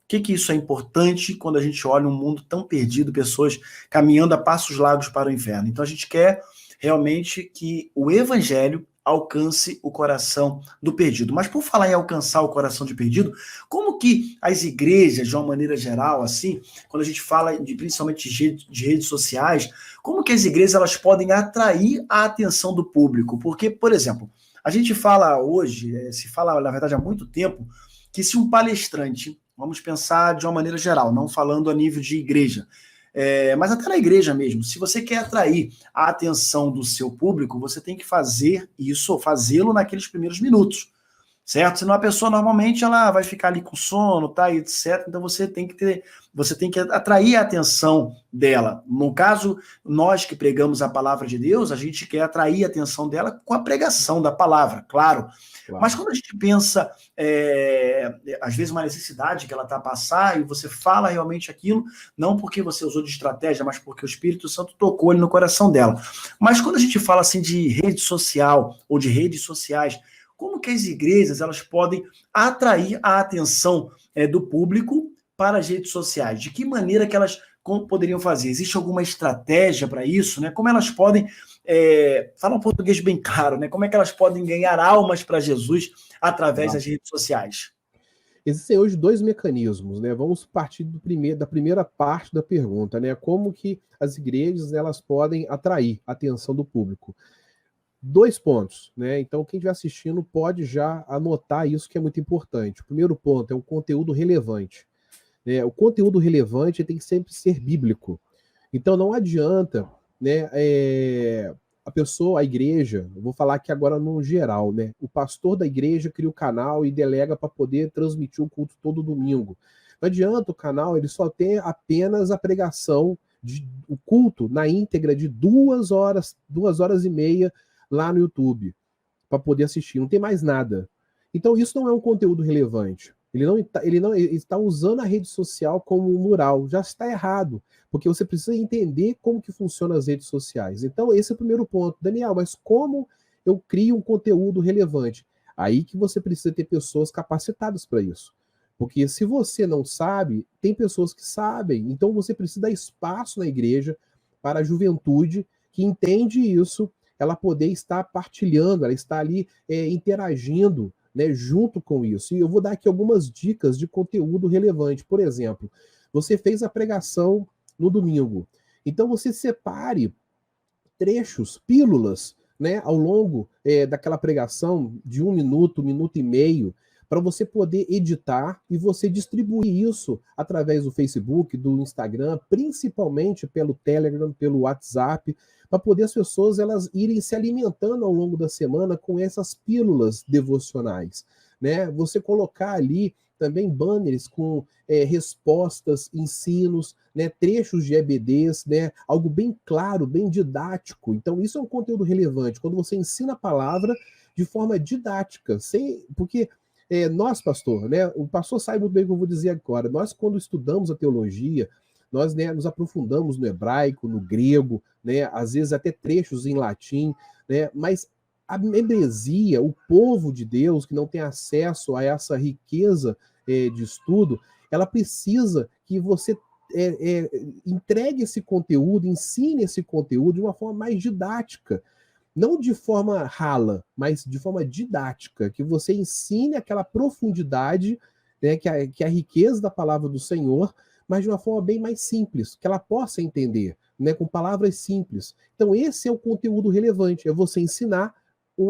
A: que isso é importante quando a gente olha um mundo tão perdido, pessoas caminhando a passos largos para o inferno? Então a gente quer realmente que o evangelho alcance o coração do perdido. Mas por falar em alcançar o coração do perdido, como que as igrejas, de uma maneira geral, assim, quando a gente fala principalmente de redes sociais, como que as igrejas elas podem atrair a atenção do público? Porque, por exemplo, a gente fala hoje, se fala, na verdade, há muito tempo, que se um palestrante, vamos pensar de uma maneira geral, não falando a nível de igreja, mas até na igreja mesmo, se você quer atrair a atenção do seu público, você tem que fazer isso, fazê-lo naqueles primeiros minutos, certo? Senão a pessoa normalmente ela vai ficar ali com sono, tá, e etc. Então você tem que atrair a atenção dela. No caso, nós que pregamos a palavra de Deus, a gente quer atrair a atenção dela com a pregação da palavra, claro. Mas quando a gente pensa, às vezes, uma necessidade que ela está a passar e você fala realmente aquilo, não porque você usou de estratégia, mas porque o Espírito Santo tocou ele no coração dela. Mas quando a gente fala assim de rede social ou de redes sociais, como que as igrejas elas podem atrair a atenção do público para as redes sociais? De que maneira que elas poderiam fazer? Existe alguma estratégia para isso? Né? Como elas podem, falar um português bem claro, né? Como é que elas podem ganhar almas para Jesus através das redes sociais?
B: Existem hoje dois mecanismos, né? Vamos partir da primeira parte da pergunta, né? Como que as igrejas elas podem atrair a atenção do público? 2 pontos, né? Então, quem estiver assistindo pode já anotar isso que é muito importante. O primeiro ponto é um conteúdo relevante. O conteúdo relevante tem que sempre ser bíblico. Então, não adianta, né, a pessoa, a igreja, eu vou falar aqui agora no geral, né? O pastor da igreja cria o canal e delega para poder transmitir o culto todo domingo. Não adianta o canal, ele só tem apenas a pregação, o culto na íntegra de 2 horas e meia lá no YouTube para poder assistir, não tem mais nada. Então isso não é um conteúdo relevante. Ele está usando a rede social como um mural, já está errado, porque você precisa entender como que funcionam as redes sociais. Então esse é o primeiro ponto. Daniel, mas como eu crio um conteúdo relevante? Aí que você precisa ter pessoas capacitadas para isso. Porque se você não sabe, tem pessoas que sabem. Então você precisa dar espaço na igreja para a juventude que entende isso, ela poder estar partilhando, ela está ali interagindo, né, junto com isso. E eu vou dar aqui algumas dicas de conteúdo relevante. Por exemplo, você fez a pregação no domingo. Então você separe trechos, pílulas, né, ao longo daquela pregação de 1 minuto, 1 minuto e meio, para você poder editar e você distribuir isso através do Facebook, do Instagram, principalmente pelo Telegram, pelo WhatsApp, para poder as pessoas elas irem se alimentando ao longo da semana com essas pílulas devocionais, né? Você colocar ali também banners com respostas, ensinos, né, trechos de EBDs, né, algo bem claro, bem didático. Então isso é um conteúdo relevante, quando você ensina a palavra de forma didática, porque nós, pastor, né, o pastor sabe muito bem o que eu vou dizer agora, nós quando estudamos a teologia, nós, né, nos aprofundamos no hebraico, no grego, né, às vezes até trechos em latim, né, mas a membresia, o povo de Deus que não tem acesso a essa riqueza de estudo, ela precisa que você entregue esse conteúdo, ensine esse conteúdo de uma forma mais didática, não de forma rala, mas de forma didática, que você ensine aquela profundidade, né, que é a riqueza da palavra do Senhor, mas de uma forma bem mais simples, que ela possa entender, né, com palavras simples. Então esse é o conteúdo relevante, é você ensinar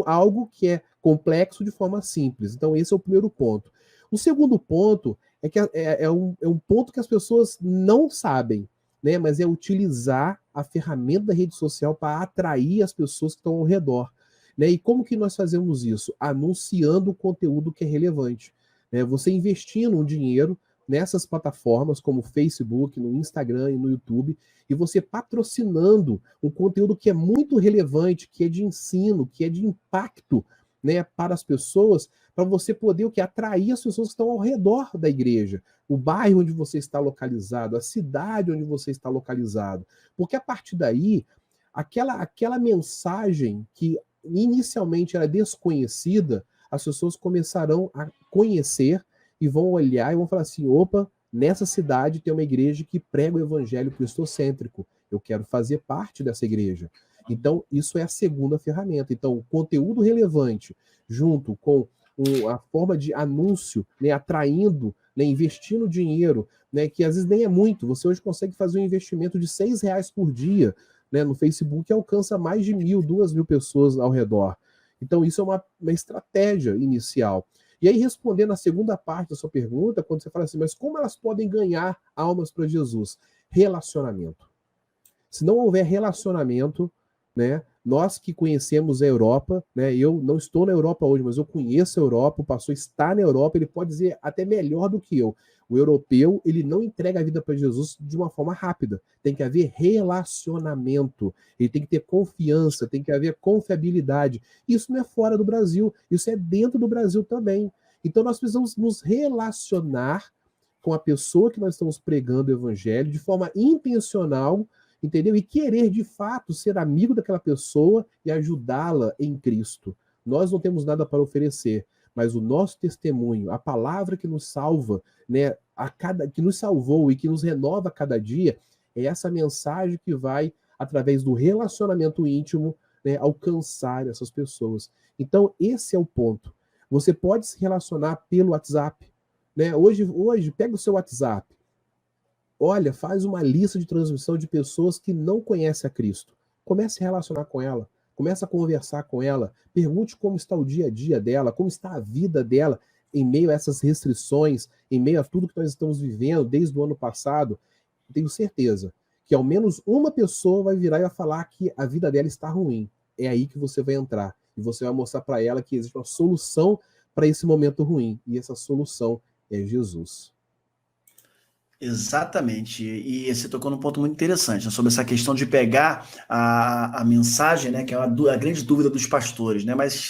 B: algo que é complexo de forma simples. Então esse é o primeiro ponto. O segundo ponto é que é um ponto que as pessoas não sabem, né? Mas é utilizar a ferramenta da rede social para atrair as pessoas que estão ao redor. Né? E como que nós fazemos isso? Anunciando o conteúdo que é relevante. Né? Você investindo um dinheiro nessas plataformas como o Facebook, no Instagram e no YouTube, e você patrocinando um conteúdo que é muito relevante, que é de ensino, que é de impacto, né, para as pessoas, para você poder o que? Atrair as pessoas que estão ao redor da igreja, o bairro onde você está localizado, a cidade onde você está localizado. Porque a partir daí, aquela mensagem que inicialmente era desconhecida, as pessoas começarão a conhecer e vão olhar e vão falar assim: opa, nessa cidade tem uma igreja que prega o evangelho cristocêntrico, eu quero fazer parte dessa igreja. Então, isso é a segunda ferramenta. Então, o conteúdo relevante, junto com a forma de anúncio, né, atraindo, né, investindo dinheiro, né, que às vezes nem é muito. Você hoje consegue fazer um investimento de R$ 6 por dia, né, no Facebook, que alcança mais de 1.000, 2.000 pessoas ao redor. Então, isso é uma estratégia inicial. E aí, respondendo a segunda parte da sua pergunta, quando você fala assim, mas como elas podem ganhar almas para Jesus? Relacionamento. Se não houver relacionamento, né, nós que conhecemos a Europa, né, eu não estou na Europa hoje, mas eu conheço a Europa, o pastor está na Europa, ele pode dizer até melhor do que eu. O europeu, ele não entrega a vida para Jesus de uma forma rápida. Tem que haver relacionamento, ele tem que ter confiança, tem que haver confiabilidade. Isso não é fora do Brasil, isso é dentro do Brasil também. Então nós precisamos nos relacionar com a pessoa que nós estamos pregando o evangelho de forma intencional, entendeu? E querer, de fato, ser amigo daquela pessoa e ajudá-la em Cristo. Nós não temos nada para oferecer, mas o nosso testemunho, a palavra que nos salva, né, que nos salvou e que nos renova a cada dia, é essa mensagem que vai, através do relacionamento íntimo, né, alcançar essas pessoas. Então, esse é o ponto. Você pode se relacionar pelo WhatsApp. Né? Hoje, pega o seu WhatsApp. Olha, faz uma lista de transmissão de pessoas que não conhecem a Cristo. Comece a relacionar com ela, comece a conversar com ela, pergunte como está o dia a dia dela, como está a vida dela em meio a essas restrições, em meio a tudo que nós estamos vivendo desde o ano passado. Tenho certeza que ao menos uma pessoa vai virar e vai falar que a vida dela está ruim. É aí que você vai entrar e você vai mostrar para ela que existe uma solução para esse momento ruim, e essa solução é Jesus.
A: Exatamente, e você tocou num ponto muito interessante, né, sobre essa questão de pegar a mensagem, né, que é a grande dúvida dos pastores, né, mas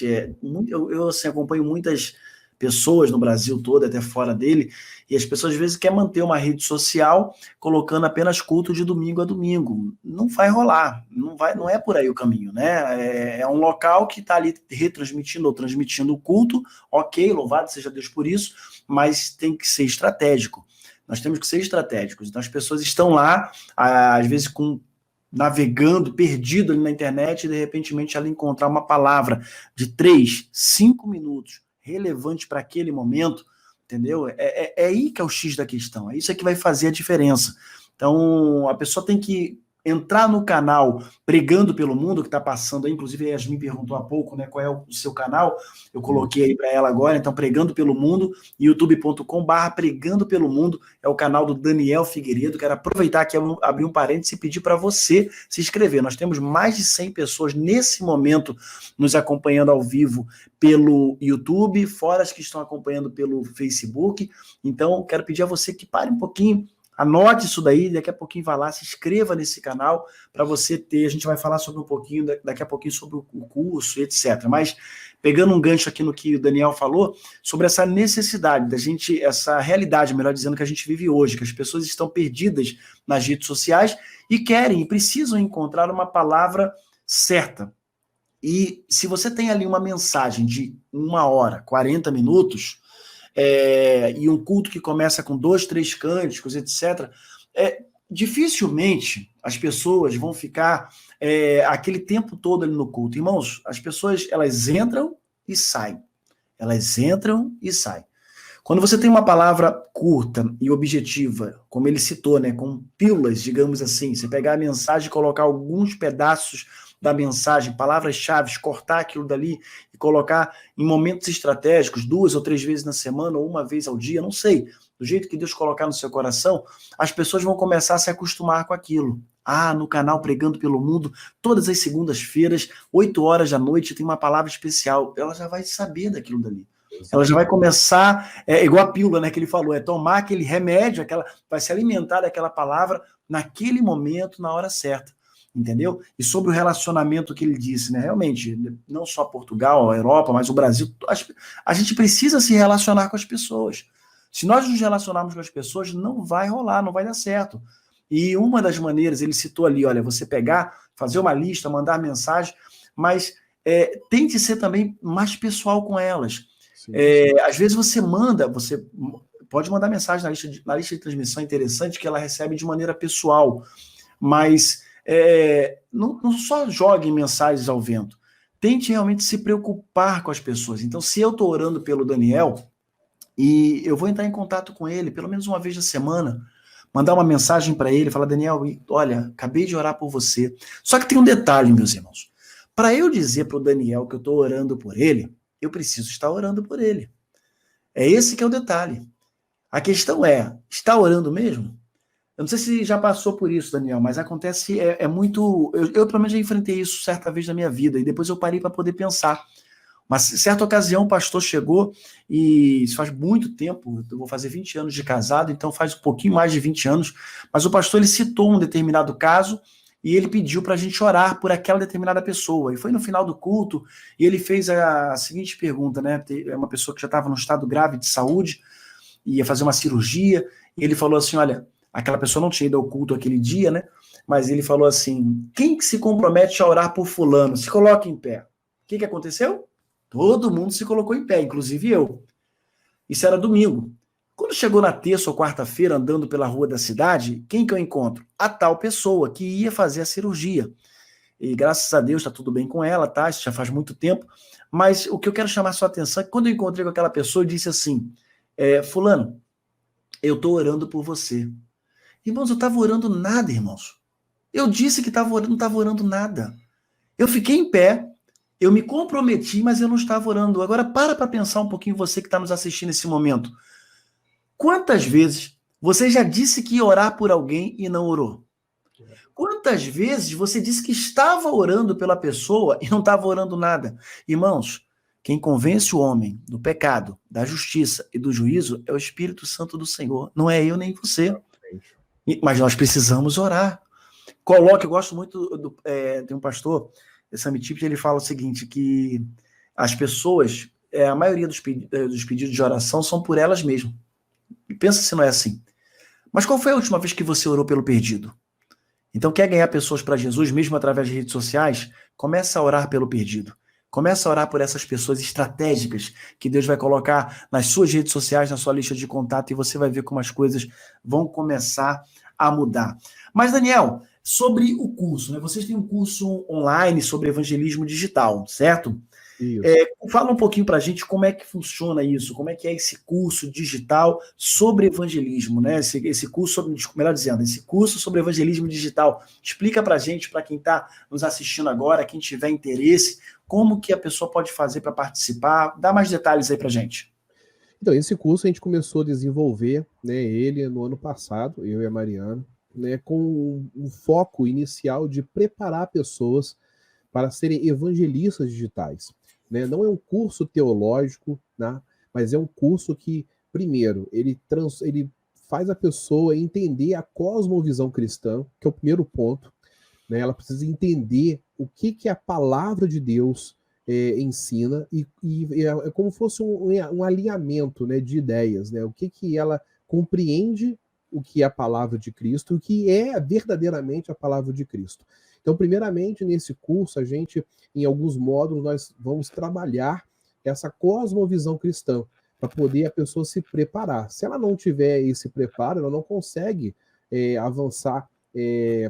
A: eu assim, acompanho muitas pessoas no Brasil todo, até fora dele, e as pessoas às vezes querem manter uma rede social colocando apenas culto de domingo a domingo. Não vai rolar, não é por aí o caminho, né? É um local que está ali retransmitindo ou transmitindo o culto, ok, louvado seja Deus por isso, mas tem que ser estratégico. Nós temos que ser estratégicos. Então, as pessoas estão lá, às vezes, navegando, perdido ali na internet, e de repente ela encontrar uma palavra de 3, 5 minutos, relevante para aquele momento, entendeu? É aí que é o X da questão. É isso que vai fazer a diferença. Então, a pessoa tem que entrar no canal Pregando pelo Mundo, que está passando aí, inclusive a Yasmin perguntou há pouco, né, qual é o seu canal, eu coloquei aí para ela agora, então Pregando pelo Mundo, youtube.com/Pregando pelo Mundo, é o canal do Daniel Figueiredo. Quero aproveitar aqui, abrir um parênteses e pedir para você se inscrever. Nós temos mais de 100 pessoas nesse momento nos acompanhando ao vivo pelo YouTube, fora as que estão acompanhando pelo Facebook. Então, quero pedir a você que pare um pouquinho, anote isso daí, daqui a pouquinho vai lá, se inscreva nesse canal para você ter, a gente vai falar sobre um pouquinho, daqui a pouquinho sobre o curso, etc. Mas pegando um gancho aqui no que o Daniel falou, sobre essa necessidade da gente, essa realidade, melhor dizendo, que a gente vive hoje, que as pessoas estão perdidas nas redes sociais e querem e precisam encontrar uma palavra certa. E se você tem ali uma mensagem de 1 hora, 40 minutos, e um culto que começa com 2, 3 cânticos, etc., dificilmente as pessoas vão ficar aquele tempo todo ali no culto. Irmãos, as pessoas, elas entram e saem. Elas entram e saem. Quando você tem uma palavra curta e objetiva, como ele citou, né, com pílulas, digamos assim, você pegar a mensagem e colocar alguns pedaços da mensagem, palavras-chave, cortar aquilo dali e colocar em momentos estratégicos, 2 ou 3 vezes na semana ou 1 vez ao dia, não sei, do jeito que Deus colocar no seu coração, as pessoas vão começar a se acostumar com aquilo. No canal Pregando pelo Mundo, todas as segundas-feiras, 8 horas da noite, tem uma palavra especial. Ela já vai saber daquilo dali. Ela já vai começar, igual a pílula, né, que ele falou, tomar aquele remédio, vai se alimentar daquela palavra naquele momento, na hora certa. Entendeu? E sobre o relacionamento que ele disse, né? Realmente, não só Portugal, a Europa, mas o Brasil, a gente precisa se relacionar com as pessoas. Se nós nos relacionarmos com as pessoas, não vai rolar, não vai dar certo. E uma das maneiras, ele citou ali, olha, você pegar, fazer uma lista, mandar mensagem, mas tente ser também mais pessoal com elas. Sim. Às vezes você pode mandar mensagem na lista de transmissão interessante que ela recebe de maneira pessoal, mas não só jogue mensagens ao vento, tente realmente se preocupar com as pessoas. Então, se eu estou orando pelo Daniel, e eu vou entrar em contato com ele pelo menos uma vez na semana, mandar uma mensagem para ele, falar, Daniel, olha, acabei de orar por você. Só que tem um detalhe, meus irmãos. Para eu dizer para o Daniel que eu estou orando por ele, eu preciso estar orando por ele. É esse que é o detalhe. A questão está orando mesmo? Eu não sei se já passou por isso, Daniel, mas acontece, muito... Eu pelo menos já enfrentei isso certa vez na minha vida, e depois eu parei para poder pensar. Mas, certa ocasião, o pastor chegou, e isso faz muito tempo, eu vou fazer 20 anos de casado, então faz um pouquinho mais de 20 anos, mas o pastor, ele citou um determinado caso, e ele pediu para a gente orar por aquela determinada pessoa. E foi no final do culto, e ele fez a seguinte pergunta, né? É uma pessoa que já estava num estado grave de saúde, ia fazer uma cirurgia, e ele falou assim, olha, aquela pessoa não tinha ido ao culto aquele dia, né? Mas ele falou assim, quem que se compromete a orar por fulano? Se coloque em pé. O que aconteceu? Todo mundo se colocou em pé, inclusive eu. Isso era domingo. Quando chegou na terça ou quarta-feira, andando pela rua da cidade, quem que eu encontro? A tal pessoa que ia fazer a cirurgia. E graças a Deus está tudo bem com ela, tá? Isso já faz muito tempo. Mas o que eu quero chamar a sua atenção é que quando eu encontrei com aquela pessoa, eu disse assim, fulano, eu estou orando por você. Irmãos, eu estava orando nada, irmãos. Eu disse que não estava orando nada. Eu fiquei em pé, eu me comprometi, mas eu não estava orando. Agora, para pensar um pouquinho, você que está nos assistindo nesse momento. Quantas vezes você já disse que ia orar por alguém e não orou? Quantas vezes você disse que estava orando pela pessoa e não estava orando nada? Irmãos, quem convence o homem do pecado, da justiça e do juízo é o Espírito Santo do Senhor. Não é eu nem você. Mas nós precisamos orar. Eu gosto muito, tem um pastor, Sammy Tippett, ele fala o seguinte, que as pessoas, a maioria dos pedidos de oração são por elas mesmas. E pensa se não é assim. Mas qual foi a última vez que você orou pelo perdido? Então, quer ganhar pessoas para Jesus, mesmo através de redes sociais? Começa a orar pelo perdido. Começa a orar por essas pessoas estratégicas que Deus vai colocar nas suas redes sociais, na sua lista de contato, e você vai ver como as coisas vão começar a mudar. Mas, Daniel, sobre o curso, né? Vocês têm um curso online sobre evangelismo digital, certo? Fala um pouquinho para a gente como é que funciona isso, como é que é esse curso digital sobre evangelismo, né? Esse curso, melhor dizendo, esse curso sobre evangelismo digital. Explica para a gente, para quem está nos assistindo agora, quem tiver interesse, como que a pessoa pode fazer para participar. Dá mais detalhes aí para a gente.
B: Então, esse curso a gente começou a desenvolver, né, ele no ano passado, eu e a Mariana, né, com um foco inicial de preparar pessoas para serem evangelistas digitais. Né? Não é um curso teológico, né? Mas é um curso que, primeiro, ele faz a pessoa entender a cosmovisão cristã, que é o primeiro ponto. Né? Ela precisa entender o que a palavra de Deus ensina, e é como se fosse um alinhamento, né, de ideias, né? O que ela compreende, o que é a palavra de Cristo, o que é verdadeiramente a palavra de Cristo. Então, primeiramente, nesse curso, a gente, em alguns módulos, nós vamos trabalhar essa cosmovisão cristã, para poder a pessoa se preparar. Se ela não tiver esse preparo, ela não consegue avançar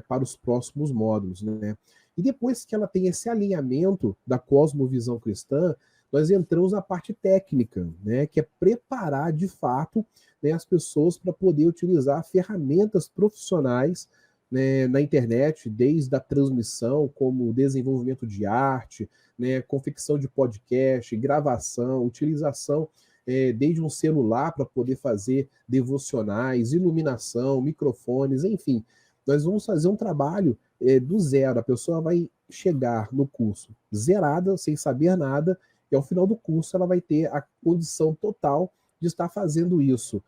B: para os próximos módulos, né? E depois que ela tem esse alinhamento da cosmovisão cristã, nós entramos na parte técnica, né, que é preparar de fato, né, as pessoas para poder utilizar ferramentas profissionais, né, na internet, desde a transmissão, como desenvolvimento de arte, né, confecção de podcast, gravação, utilização desde um celular para poder fazer devocionais, iluminação, microfones, enfim. Nós vamos fazer um trabalho do zero. A pessoa vai chegar no curso zerada, sem saber nada, e ao final do curso ela vai ter a condição total de estar fazendo isso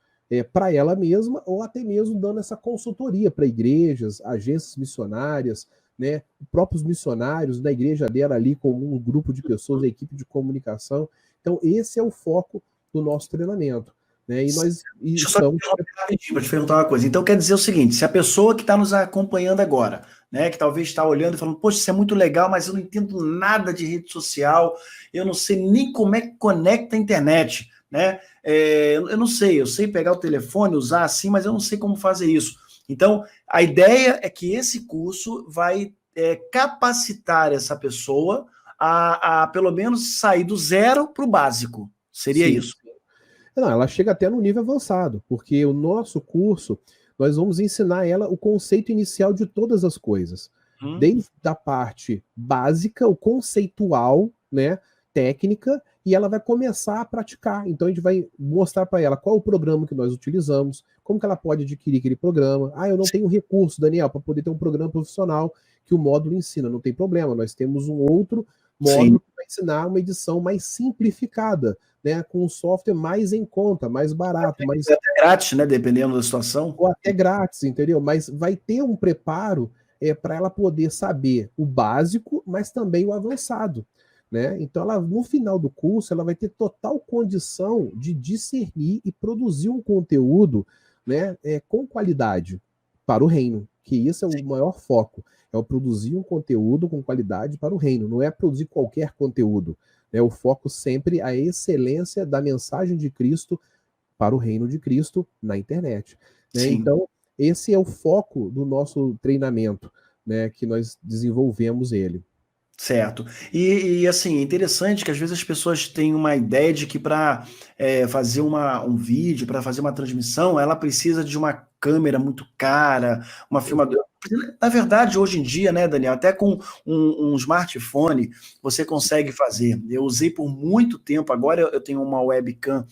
B: para ela mesma, ou até mesmo dando essa consultoria para igrejas, agências missionárias, né, próprios missionários da igreja dela ali, com um grupo de pessoas, a equipe de comunicação. Então, esse é o foco do nosso treinamento. Né? E nós
A: Deixa eu só te perguntar uma coisa. Então, quer dizer o seguinte, se a pessoa que está nos acompanhando agora, né, que talvez está olhando e falando, poxa, isso é muito legal, mas eu não entendo nada de rede social, eu não sei nem como é que conecta a internet, né? Eu não sei, eu sei pegar o telefone, usar assim, mas eu não sei como fazer isso. Então, a ideia é que esse curso vai capacitar essa pessoa a pelo menos sair do zero para o básico. Seria
B: Sim.
A: isso?
B: Não, ela chega até no nível avançado, porque o nosso curso, nós vamos ensinar ela o conceito inicial de todas as coisas. Desde a parte básica, o conceitual, né, técnica, e ela vai começar a praticar. Então a gente vai mostrar para ela qual é o programa que nós utilizamos, como que ela pode adquirir aquele programa. Ah, eu não tenho recurso, Daniel, para poder ter um programa profissional que o módulo ensina. Não tem problema, nós temos um outro módulo que vai ensinar uma edição mais simplificada, né, com um software mais em conta, mais barato.
A: Mais... até grátis, né, dependendo da situação.
B: Ou até grátis, entendeu? Mas vai ter um preparo para ela poder saber o básico, mas também o avançado. Né? Então, ela, no final do curso, ela vai ter total condição de discernir e produzir um conteúdo, né, com qualidade para o reino, que isso é o maior foco, é o produzir um conteúdo com qualidade para o reino, não é produzir qualquer conteúdo. Né? O foco sempre é a excelência da mensagem de Cristo para o reino de Cristo na internet. Né? Então, esse é o foco do nosso treinamento, né, que nós desenvolvemos ele.
A: Certo. E assim, é interessante que às vezes as pessoas têm uma ideia de que para fazer um vídeo, para fazer uma transmissão, ela precisa de uma câmera muito cara, uma filmadora. Na verdade, hoje em dia, né, Daniel, até com um smartphone você consegue fazer. Eu usei por muito tempo, agora eu tenho uma webcam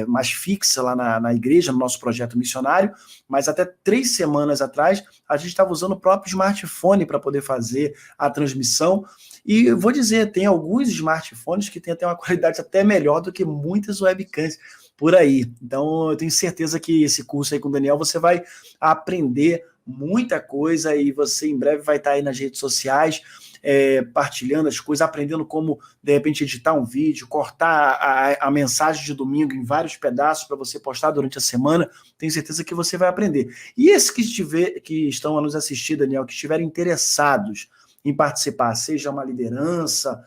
A: mais fixa lá na igreja, no nosso projeto missionário, mas até 3 semanas atrás a gente estava usando o próprio smartphone para poder fazer a transmissão. E vou dizer, tem alguns smartphones que têm até uma qualidade até melhor do que muitas webcams por aí. Então, eu tenho certeza que esse curso aí com o Daniel, você vai aprender muita coisa e você em breve vai estar aí nas redes sociais, partilhando as coisas, aprendendo como, de repente, editar um vídeo, cortar a mensagem de domingo em vários pedaços para você postar durante a semana. Tenho certeza que você vai aprender. E esses que estão a nos assistir, Daniel, que estiverem interessados em participar, seja uma liderança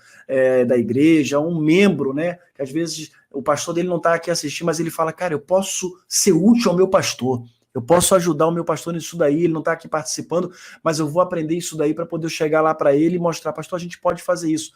A: da igreja, um membro, né? Que às vezes o pastor dele não está aqui assistindo, mas ele fala, cara, eu posso ser útil ao meu pastor, eu posso ajudar o meu pastor nisso daí, ele não está aqui participando, mas eu vou aprender isso daí para poder chegar lá para ele e mostrar, pastor, a gente pode fazer isso.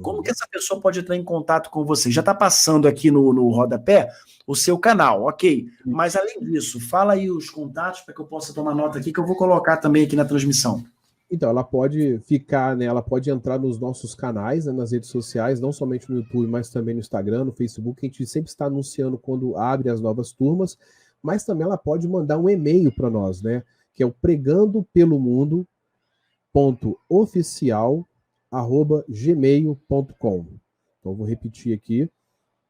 A: Como que essa pessoa pode entrar em contato com você? Já está passando aqui no rodapé o seu canal, ok. Mas além disso, fala aí os contatos para que eu possa tomar nota aqui, que eu vou colocar também aqui na transmissão.
B: Então, ela pode ficar, né? Ela pode entrar nos nossos canais, né, nas redes sociais, não somente no YouTube, mas também no Instagram, no Facebook. A gente sempre está anunciando quando abre as novas turmas, mas também ela pode mandar um e-mail para nós, né? Que é o pregandopelomundo.oficial@gmail.com. Então, vou repetir aqui: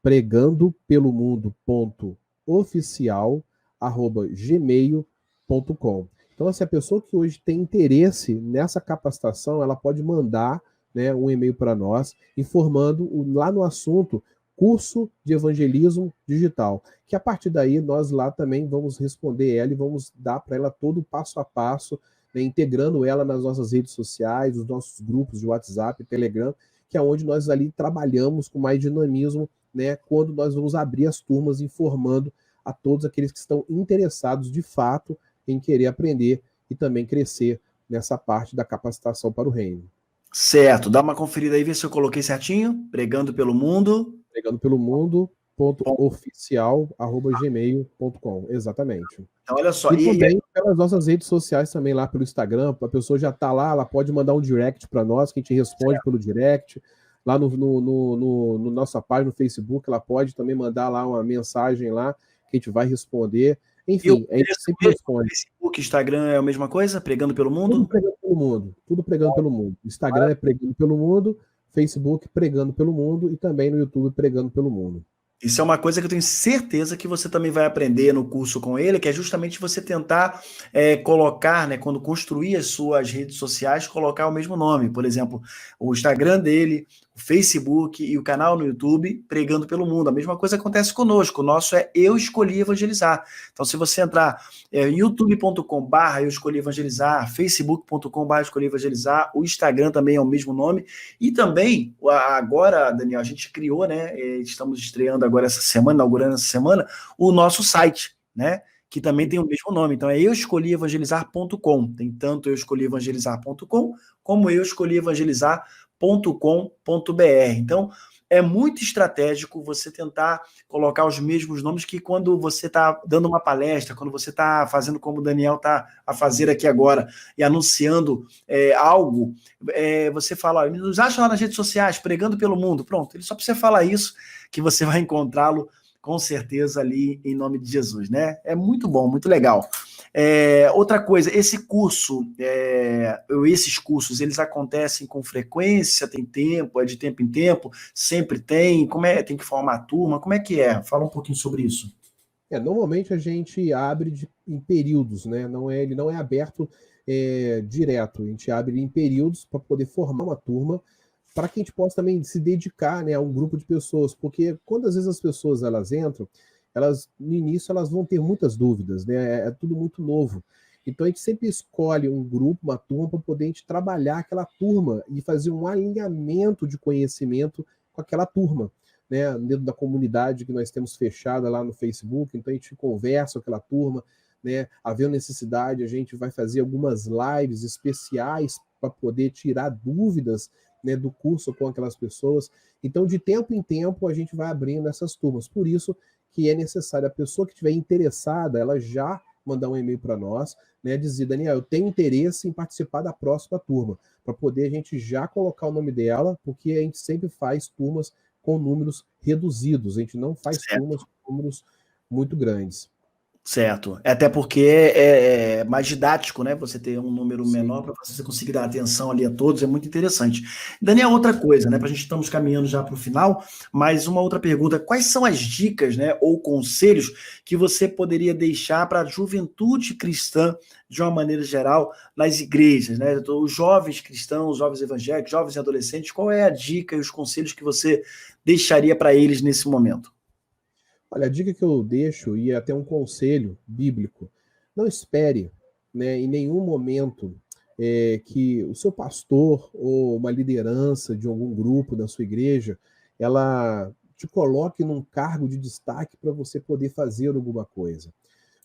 B: pregandopelomundo.oficial@gmail.com. Então, se a pessoa que hoje tem interesse nessa capacitação, ela pode mandar, né, um e-mail para nós, informando lá no assunto curso de evangelismo digital, que a partir daí nós lá também vamos responder ela e vamos dar para ela todo o passo a passo, né, integrando ela nas nossas redes sociais, os nossos grupos de WhatsApp, Telegram, que é onde nós ali trabalhamos com mais dinamismo, né, quando nós vamos abrir as turmas informando a todos aqueles que estão interessados de fato em querer aprender e também crescer nessa parte da capacitação para o reino.
A: Certo, dá uma conferida aí, vê se eu coloquei certinho. Pregando pelo mundo.
B: Pregandopelomundo.oficial@gmail.com, exatamente.
A: Então, olha só.
B: E também pelas nossas redes sociais, também lá pelo Instagram, a pessoa já está lá, ela pode mandar um direct para nós, que a gente responde pelo direct. lá no nossa página no Facebook, ela pode também mandar lá uma mensagem lá, que a gente vai responder.
A: E o
B: Enfim, a gente sempre
A: mesmo,
B: responde.
A: Facebook, Instagram é a mesma coisa? Pregando pelo
B: Tudo
A: mundo?
B: pregando pelo mundo. Tudo pregando pelo mundo. Instagram é pregando pelo mundo, Facebook pregando pelo mundo e também no YouTube pregando pelo mundo.
A: Isso é uma coisa que eu tenho certeza que você também vai aprender no curso com ele, que é justamente você tentar colocar, né, quando construir as suas redes sociais, colocar o mesmo nome. Por exemplo, o Instagram dele, o Facebook e o canal no YouTube, pregando pelo mundo. A mesma coisa acontece conosco. O nosso é Eu Escolhi Evangelizar. Então, se você entrar youtube.com/, Eu Escolhi Evangelizar, facebook.com/, Eu Escolhi Evangelizar, o Instagram também é o mesmo nome. E também, agora, Daniel, a gente criou, né? Estamos estreando agora essa semana, inaugurando essa semana, o nosso site, né? Que também tem o mesmo nome. Então é euescolhievangelizar.com. Tem tanto euescolhievangelizar.com como euescolhievangelizar.com.br. Então é muito estratégico você tentar colocar os mesmos nomes, que quando você está dando uma palestra, quando você está fazendo como o Daniel está a fazer aqui agora e anunciando algo, você fala, olha, nos acha lá nas redes sociais, pregando pelo mundo. Pronto, ele só precisa falar isso, que você vai encontrá-lo com certeza ali em nome de Jesus, né? É muito bom, muito legal. Outra coisa, esse curso, esses cursos, eles acontecem com frequência, tem tempo, é de tempo em tempo, sempre tem, tem que formar a turma, como é que é? Fala um pouquinho sobre isso.
B: Normalmente a gente abre em períodos, né? Ele não é aberto direto, a gente abre em períodos para poder formar uma turma, para que a gente possa também se dedicar, né, a um grupo de pessoas, porque quando às vezes as pessoas elas entram, no início elas vão ter muitas dúvidas, né? É tudo muito novo. Então a gente sempre escolhe um grupo, uma turma, para poder a gente trabalhar aquela turma e fazer um alinhamento de conhecimento com aquela turma, né? Dentro da comunidade que nós temos fechada lá no Facebook, então a gente conversa com aquela turma, né? Havendo necessidade, a gente vai fazer algumas lives especiais para poder tirar dúvidas, né, do curso com aquelas pessoas. Então, de tempo em tempo, a gente vai abrindo essas turmas. Por isso que é necessário a pessoa que estiver interessada, ela já mandar um e-mail para nós, né, dizer, Daniel, eu tenho interesse em participar da próxima turma, para poder a gente já colocar o nome dela, porque a gente sempre faz turmas com números reduzidos, a gente não faz turmas com números muito grandes.
A: Certo. Até porque é mais didático, né? Você ter um número menor para você conseguir dar atenção ali a todos, é muito interessante. Daniel, outra coisa, né? Para a gente estamos caminhando já para o final, mas uma outra pergunta: quais são as dicas, né, ou conselhos que você poderia deixar para a juventude cristã, de uma maneira geral, nas igrejas, né? Os jovens cristãos, os jovens evangélicos, jovens e adolescentes, qual é a dica e os conselhos que você deixaria para eles nesse momento?
B: Olha, a dica que eu deixo, e até um conselho bíblico, não espere, né, em nenhum momento que o seu pastor ou uma liderança de algum grupo da sua igreja, ela te coloque num cargo de destaque para você poder fazer alguma coisa.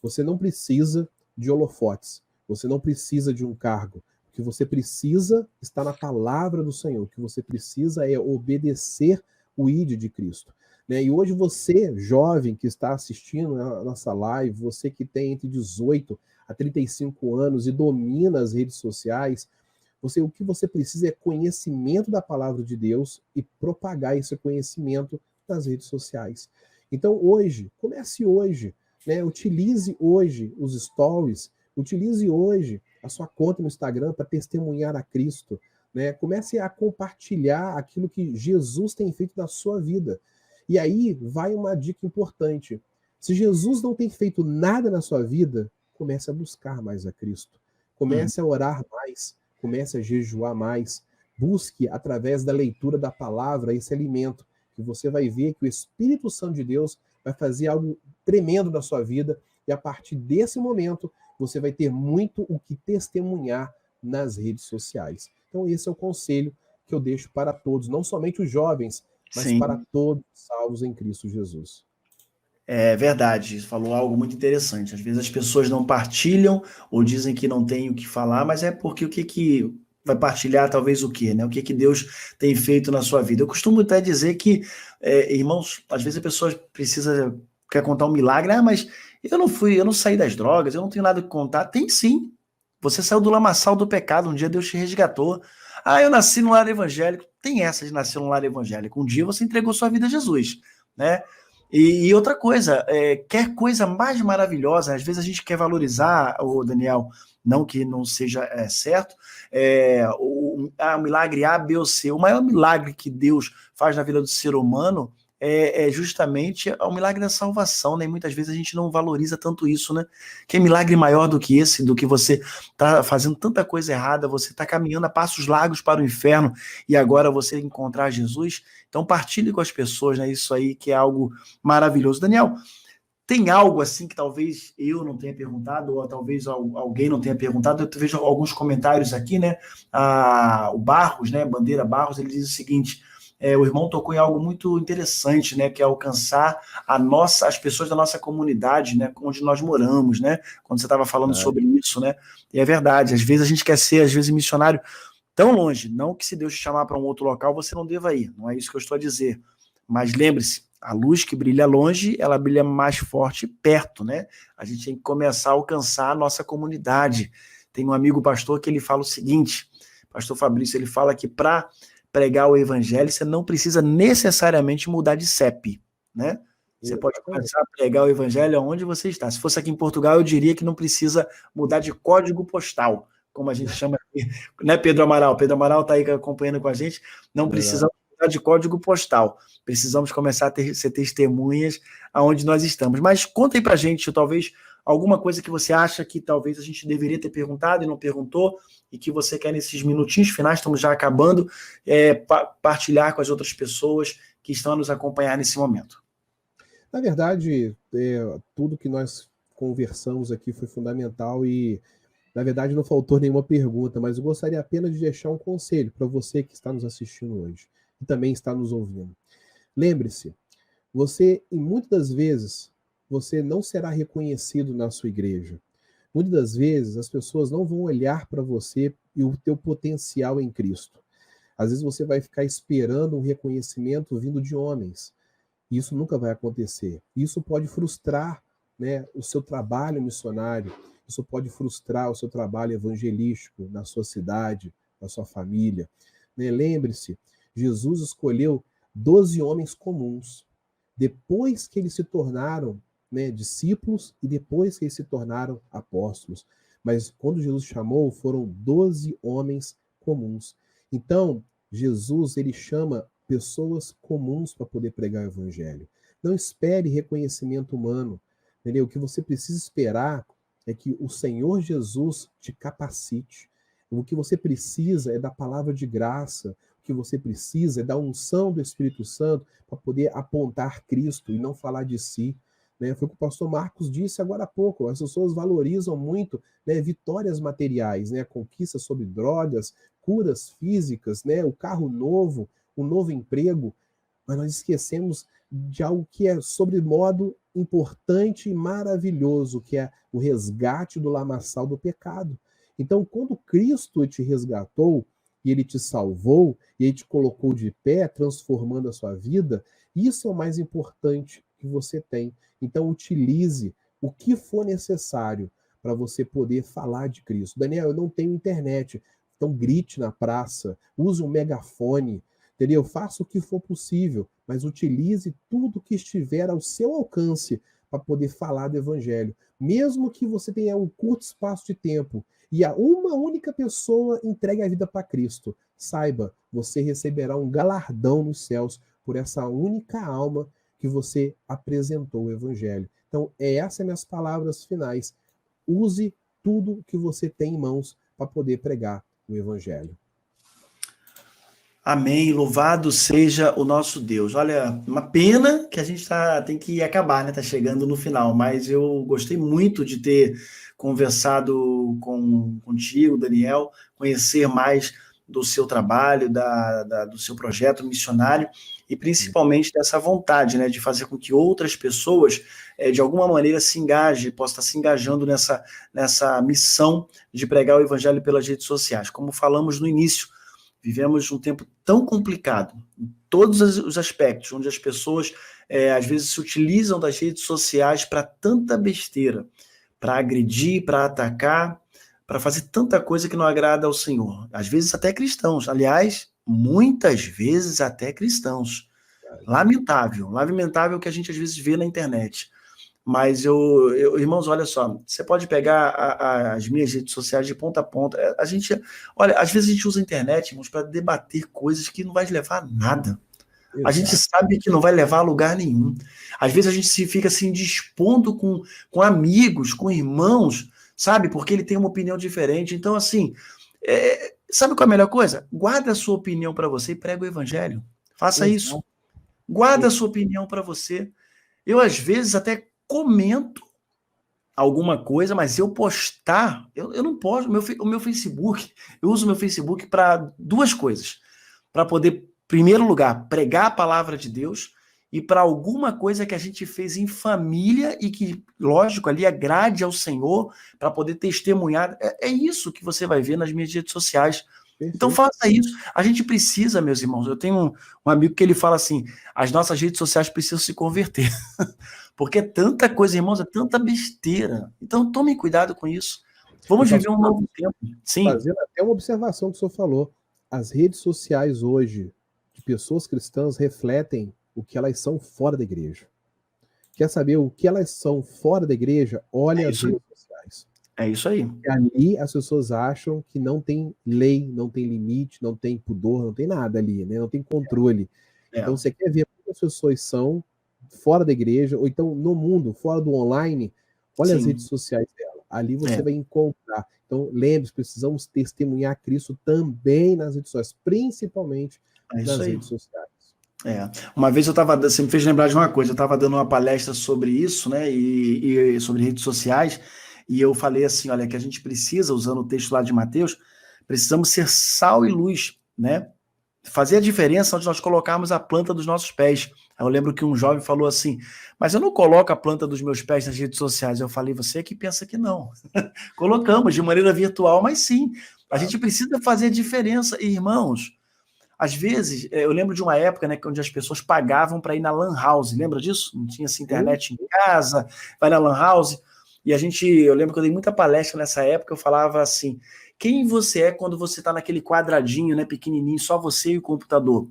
B: Você não precisa de holofotes, você não precisa de um cargo. O que você precisa está na palavra do Senhor. O que você precisa é obedecer o ID de Cristo. Né? E hoje você, jovem que está assistindo a nossa live, você que tem entre 18 a 35 anos e domina as redes sociais, o que você precisa é conhecimento da palavra de Deus e propagar esse conhecimento nas redes sociais. Então hoje, comece hoje, né? Utilize hoje os stories, utilize hoje a sua conta no Instagram para testemunhar a Cristo, né? Comece a compartilhar aquilo que Jesus tem feito na sua vida. E aí vai uma dica importante. Se Jesus não tem feito nada na sua vida, comece a buscar mais a Cristo. Comece a orar mais, comece a jejuar mais. Busque, através da leitura da palavra, esse alimento, que você vai ver que o Espírito Santo de Deus vai fazer algo tremendo na sua vida, e a partir desse momento, você vai ter muito o que testemunhar nas redes sociais. Então, esse é o conselho que eu deixo para todos, não somente os jovens, mas
A: Sim.
B: para todos salvos em Cristo Jesus.
A: É verdade, falou algo muito interessante. Às vezes as pessoas não partilham ou dizem que não tem o que falar, mas é porque o que vai partilhar, talvez o quê, né? O que Deus tem feito na sua vida. Eu costumo até dizer que, irmãos, às vezes a pessoa quer contar um milagre, mas eu não saí das drogas, eu não tenho nada que contar. Tem sim. Você saiu do lamaçal do pecado, um dia Deus te resgatou. Eu nasci no lar evangélico. tem essa de nascer num lar evangélico. Um dia você entregou sua vida a Jesus, né? E outra coisa, quer coisa mais maravilhosa, às vezes a gente quer valorizar, o Daniel, não que não seja certo, o milagre A, B ou C. O maior milagre que Deus faz na vida do ser humano é justamente o milagre da salvação, né? E muitas vezes a gente não valoriza tanto isso, né? Que milagre maior do que esse, do que você tá fazendo tanta coisa errada, você tá caminhando a passos largos para o inferno e agora você encontrar Jesus. Então partilhe com as pessoas, né? Isso aí que é algo maravilhoso. Daniel, tem algo assim que talvez eu não tenha perguntado, ou talvez alguém não tenha perguntado? Eu vejo alguns comentários aqui, né? O Barros, né? Bandeira Barros, ele diz o seguinte: o irmão tocou em algo muito interessante, né? Que é alcançar as pessoas da nossa comunidade, né? Onde nós moramos, né? Quando você estava falando sobre isso, né? E é verdade, às vezes a gente quer ser, às vezes, missionário tão longe. Não que se Deus te chamar para um outro local, você não deva ir. Não é isso que eu estou a dizer. Mas lembre-se, a luz que brilha longe, ela brilha mais forte perto, né? A gente tem que começar a alcançar a nossa comunidade. Tem um amigo pastor que ele fala o seguinte, pastor Fabrício, ele fala que para pregar o evangelho, você não precisa necessariamente mudar de CEP, né? Você pode começar a pregar o evangelho onde você está. Se fosse aqui em Portugal, eu diria que não precisa mudar de código postal, como a gente chama aqui, né, Pedro Amaral? Pedro Amaral está aí acompanhando com a gente. Não precisa mudar de código postal. Precisamos começar a ser testemunhas aonde nós estamos. Mas conta aí pra gente, talvez, alguma coisa que você acha que talvez a gente deveria ter perguntado e não perguntou, e que você quer, nesses minutinhos finais, estamos já acabando, partilhar com as outras pessoas que estão a nos acompanhar nesse momento.
B: Na verdade, tudo que nós conversamos aqui foi fundamental e, na verdade, não faltou nenhuma pergunta, mas eu gostaria apenas de deixar um conselho para você que está nos assistindo hoje e também está nos ouvindo. Lembre-se, você, e muitas das vezes, você não será reconhecido na sua igreja. Muitas das vezes, as pessoas não vão olhar para você e o teu potencial em Cristo. Às vezes você vai ficar esperando um reconhecimento vindo de homens. Isso nunca vai acontecer. Isso pode frustrar, né, o seu trabalho missionário, isso pode frustrar o seu trabalho evangelístico na sua cidade, na sua família. Né? Lembre-se, Jesus escolheu 12 homens comuns. Depois que eles se tornaram, né, discípulos e depois que eles se tornaram apóstolos. Mas quando Jesus chamou, foram 12 homens comuns. Então, Jesus, ele chama pessoas comuns para poder pregar o evangelho. Não espere reconhecimento humano, entendeu? O que você precisa esperar é que o Senhor Jesus te capacite. O que você precisa é da palavra de graça. O que você precisa é da unção do Espírito Santo para poder apontar Cristo e não falar de si. Né? Foi o que o pastor Marcos disse agora há pouco. As pessoas valorizam muito, né, vitórias materiais, né, conquistas sobre drogas, curas físicas, né, o carro novo, o novo emprego, mas nós esquecemos de algo que é sobremodo importante e maravilhoso, que é o resgate do lamaçal do pecado. Então, quando Cristo te resgatou, e ele te salvou, e ele te colocou de pé, transformando a sua vida, isso é o mais importante que você tem. Então, utilize o que for necessário para você poder falar de Cristo. Daniel, eu não tenho internet, então grite na praça, use um megafone, entendeu? Faça o que for possível, mas utilize tudo que estiver ao seu alcance para poder falar do evangelho. Mesmo que você tenha um curto espaço de tempo e a uma única pessoa entregue a vida para Cristo, saiba, você receberá um galardão nos céus por essa única alma que você apresentou o evangelho. Então, essas minhas palavras finais. Use tudo que você tem em mãos para poder pregar o evangelho.
A: Amém, louvado seja o nosso Deus. Olha, uma pena que a gente tem que acabar, né? Tá chegando no final, mas eu gostei muito de ter conversado contigo, Daniel, conhecer mais do seu trabalho, do seu projeto missionário e principalmente dessa vontade, né, de fazer com que outras pessoas, de alguma maneira, se engajem, possam estar se engajando nessa missão de pregar o evangelho pelas redes sociais. Como falamos no início, vivemos um tempo tão complicado, em todos os aspectos, onde as pessoas, às vezes, se utilizam das redes sociais para tanta besteira, para agredir, para atacar, para fazer tanta coisa que não agrada ao Senhor. Às vezes até cristãos. Aliás, muitas vezes até cristãos. Lamentável o que a gente às vezes vê na internet. Mas irmãos, olha só, você pode pegar as minhas redes sociais de ponta a ponta. Olha, às vezes a gente usa a internet, irmãos, para debater coisas que não vai levar a nada. A gente sabe que não vai levar a lugar nenhum. Às vezes a gente se fica assim dispondo com amigos, com irmãos, sabe? Porque ele tem uma opinião diferente. Então, assim, sabe qual é a melhor coisa? Guarda a sua opinião para você e prega o evangelho. Faça isso. Guarda a sua opinião para você. Eu, às vezes, até comento alguma coisa, mas eu postar, eu não posto. O meu Facebook, eu uso o meu Facebook para duas coisas. Para poder, em primeiro lugar, pregar a palavra de Deus e para alguma coisa que a gente fez em família e que, lógico, ali agrade ao Senhor, para poder testemunhar. É isso que você vai ver nas minhas redes sociais. Perfeito. Então faça isso. A gente precisa, meus irmãos. Eu tenho um amigo que ele fala assim, as nossas redes sociais precisam se converter. Porque é tanta coisa, irmãos, é tanta besteira. Então tome cuidado com isso. Vamos viver um novo tempo. Sim.
B: Fazendo até uma observação que o senhor falou. As redes sociais hoje, de pessoas cristãs, refletem o que elas são fora da igreja. Quer saber o que elas são fora da igreja? Olha as redes sociais.
A: É isso aí.
B: E ali as pessoas acham que não tem lei, não tem limite, não tem pudor, não tem nada ali, né? Não tem controle. Então você quer ver como as pessoas são fora da igreja, ou então no mundo, fora do online, olha as redes sociais dela. Ali você vai encontrar. Então, lembre-se, precisamos testemunhar Cristo também nas redes sociais, principalmente nas redes sociais.
A: Uma vez você me fez lembrar de uma coisa, eu estava dando uma palestra sobre isso, né, e sobre redes sociais, e eu falei assim, olha, que a gente precisa, usando o texto lá de Mateus, precisamos ser sal e luz, né, fazer a diferença onde nós colocarmos a planta dos nossos pés. Eu lembro que um jovem falou assim, mas eu não coloco a planta dos meus pés nas redes sociais. Eu falei, você é que pensa que não. Colocamos de maneira virtual, mas sim, a gente precisa fazer a diferença. E, irmãos, às vezes, eu lembro de uma época, né, onde as pessoas pagavam para ir na Lan House, lembra disso? Não tinha assim, internet em casa, vai na Lan House. E eu lembro que eu dei muita palestra nessa época, eu falava assim, quem você é quando você está naquele quadradinho, né, pequenininho, só você e o computador?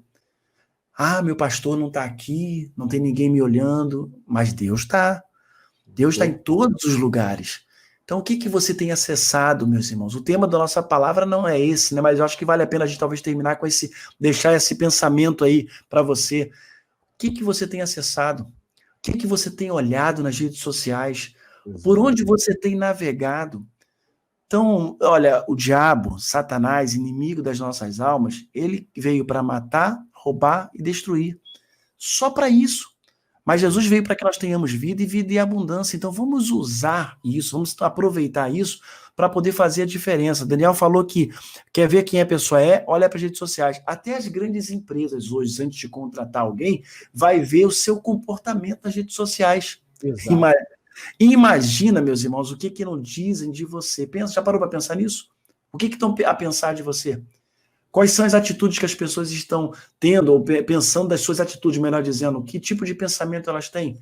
A: Ah, meu pastor não está aqui, não tem ninguém me olhando, mas Deus está. Deus está em todos os lugares. Então, o que você tem acessado, meus irmãos? O tema da nossa palavra não é esse, né? Mas eu acho que vale a pena a gente talvez terminar com deixar esse pensamento aí para você. O que você tem acessado? O que você tem olhado nas redes sociais? Por onde você tem navegado? Então, olha, o diabo, Satanás, inimigo das nossas almas, ele veio para matar, roubar e destruir. Só para isso. Mas Jesus veio para que nós tenhamos vida e vida em abundância. Então vamos usar isso, vamos aproveitar isso para poder fazer a diferença. Daniel falou que quer ver quem a pessoa é, olha para as redes sociais. Até as grandes empresas hoje, antes de contratar alguém, vai ver o seu comportamento nas redes sociais. Imagina, meus irmãos, o que não dizem de você. Já parou para pensar nisso? O que estão a pensar de você? Quais são as atitudes que as pessoas estão tendo, ou pensando das suas atitudes, melhor dizendo, que tipo de pensamento elas têm?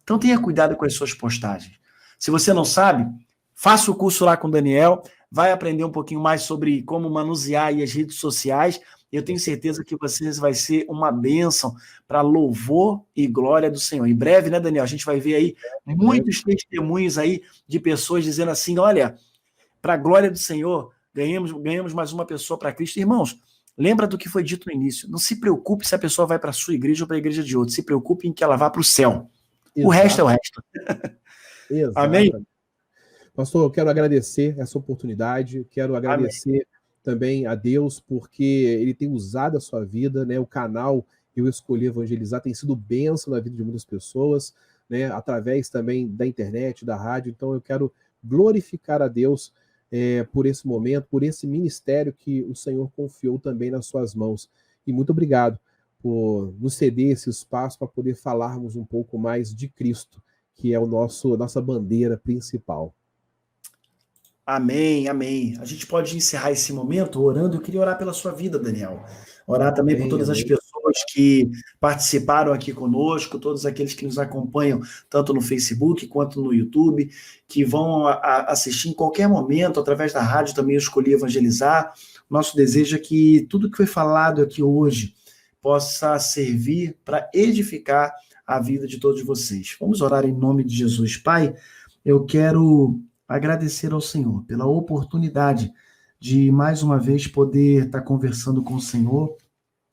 A: Então tenha cuidado com as suas postagens. Se você não sabe, faça o curso lá com o Daniel, vai aprender um pouquinho mais sobre como manusear aí as redes sociais. Eu tenho certeza que vocês vai ser uma bênção para louvor e glória do Senhor. Em breve, né, Daniel? A gente vai ver aí muitos testemunhos aí de pessoas dizendo assim, olha, para a glória do Senhor, ganhamos mais uma pessoa para Cristo. Irmãos, lembra do que foi dito no início. Não se preocupe se a pessoa vai para a sua igreja ou para a igreja de outro. Se preocupe em que ela vá para o céu. Exato. O resto é o resto.
B: Exato.
A: Amém?
B: Pastor, eu quero agradecer essa oportunidade. Quero agradecer também a Deus, porque Ele tem usado a sua vida, né? O canal Eu Escolhi Evangelizar tem sido bênção na vida de muitas pessoas, né? Através também da internet, da rádio. Então eu quero glorificar a Deus por esse momento, por esse ministério que o Senhor confiou também nas suas mãos. E muito obrigado por nos ceder esse espaço para poder falarmos um pouco mais de Cristo, que é nossa bandeira principal.
A: Amém, amém. A gente pode encerrar esse momento orando. Eu queria orar pela sua vida, Daniel. Orar também por todas as pessoas irmãos que participaram aqui conosco, todos aqueles que nos acompanham, tanto no Facebook quanto no YouTube, que vão assistir em qualquer momento, através da rádio também eu escolhi evangelizar. Nosso desejo é que tudo que foi falado aqui hoje possa servir para edificar a vida de todos vocês. Vamos orar em nome de Jesus. Pai, eu quero agradecer ao Senhor pela oportunidade de mais uma vez poder estar conversando com o Senhor.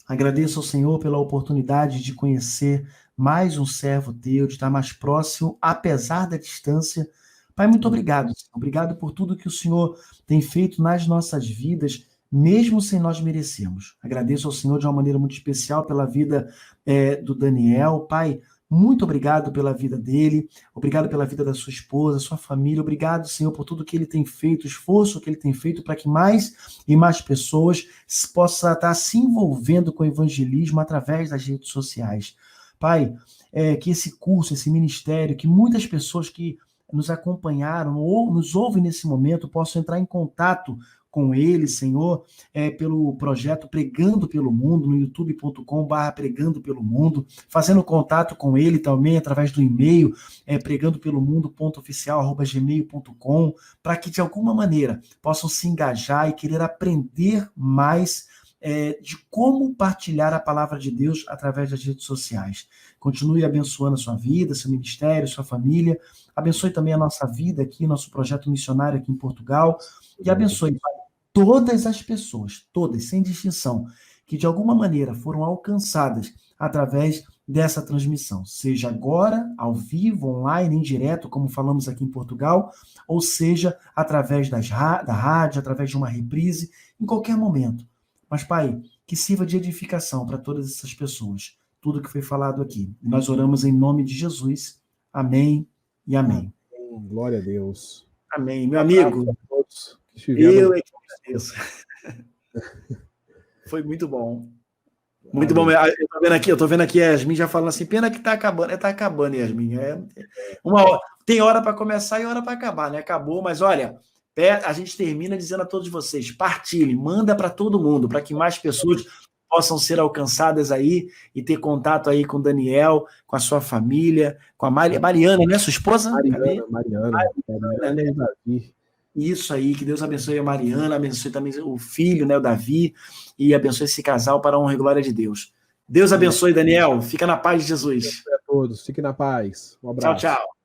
A: Agradeço ao Senhor pela oportunidade de conhecer mais um servo teu, de estar mais próximo, apesar da distância. Pai, muito obrigado, Senhor. Obrigado por tudo que o Senhor tem feito nas nossas vidas, mesmo sem nós merecermos. Agradeço ao Senhor de uma maneira muito especial pela vida do Daniel. Pai, muito obrigado pela vida dele, obrigado pela vida da sua esposa, sua família, obrigado, Senhor, por tudo que ele tem feito, o esforço que ele tem feito para que mais e mais pessoas possam estar se envolvendo com o evangelismo através das redes sociais. Pai, que esse curso, esse ministério, que muitas pessoas que nos acompanharam ou nos ouvem nesse momento possam entrar em contato com ele, Senhor, pelo projeto Pregando pelo Mundo, no youtube.com/Pregando pelo Mundo, fazendo contato com ele também através do e-mail, pregandopelomundo.oficial@gmail.com, para que de alguma maneira possam se engajar e querer aprender mais de como partilhar a palavra de Deus através das redes sociais. Continue abençoando a sua vida, seu ministério, sua família, abençoe também a nossa vida aqui, nosso projeto missionário aqui em Portugal, e abençoe, Pai, todas as pessoas, todas, sem distinção, que de alguma maneira foram alcançadas através dessa transmissão, seja agora, ao vivo, online, em direto, como falamos aqui em Portugal, ou seja, através da rádio, através de uma reprise, em qualquer momento. Mas, Pai, que sirva de edificação para todas essas pessoas, tudo que foi falado aqui. Nós oramos em nome de Jesus. Amém e amém.
B: Glória a Deus.
A: Amém. Meu amigo, eu é que agradeço. Foi muito bom. Muito bom. Eu tô vendo aqui a Yasmin já falando assim, pena que tá acabando. Tá acabando, Yasmin. Uma hora. Tem hora para começar e hora para acabar, né? Acabou, mas olha, a gente termina dizendo a todos vocês, partilhe, manda para todo mundo, para que mais pessoas possam ser alcançadas aí e ter contato aí com o Daniel, com a sua família, com a Mariana, né? Sua esposa?
B: Mariana,
A: né? Isso aí, que Deus abençoe a Mariana, abençoe também o filho, né, o Davi, e abençoe esse casal para a honra e glória de Deus. Deus abençoe, Daniel. Fica na paz de Jesus.
B: A todos, fique na paz. Um abraço.
A: Tchau, tchau.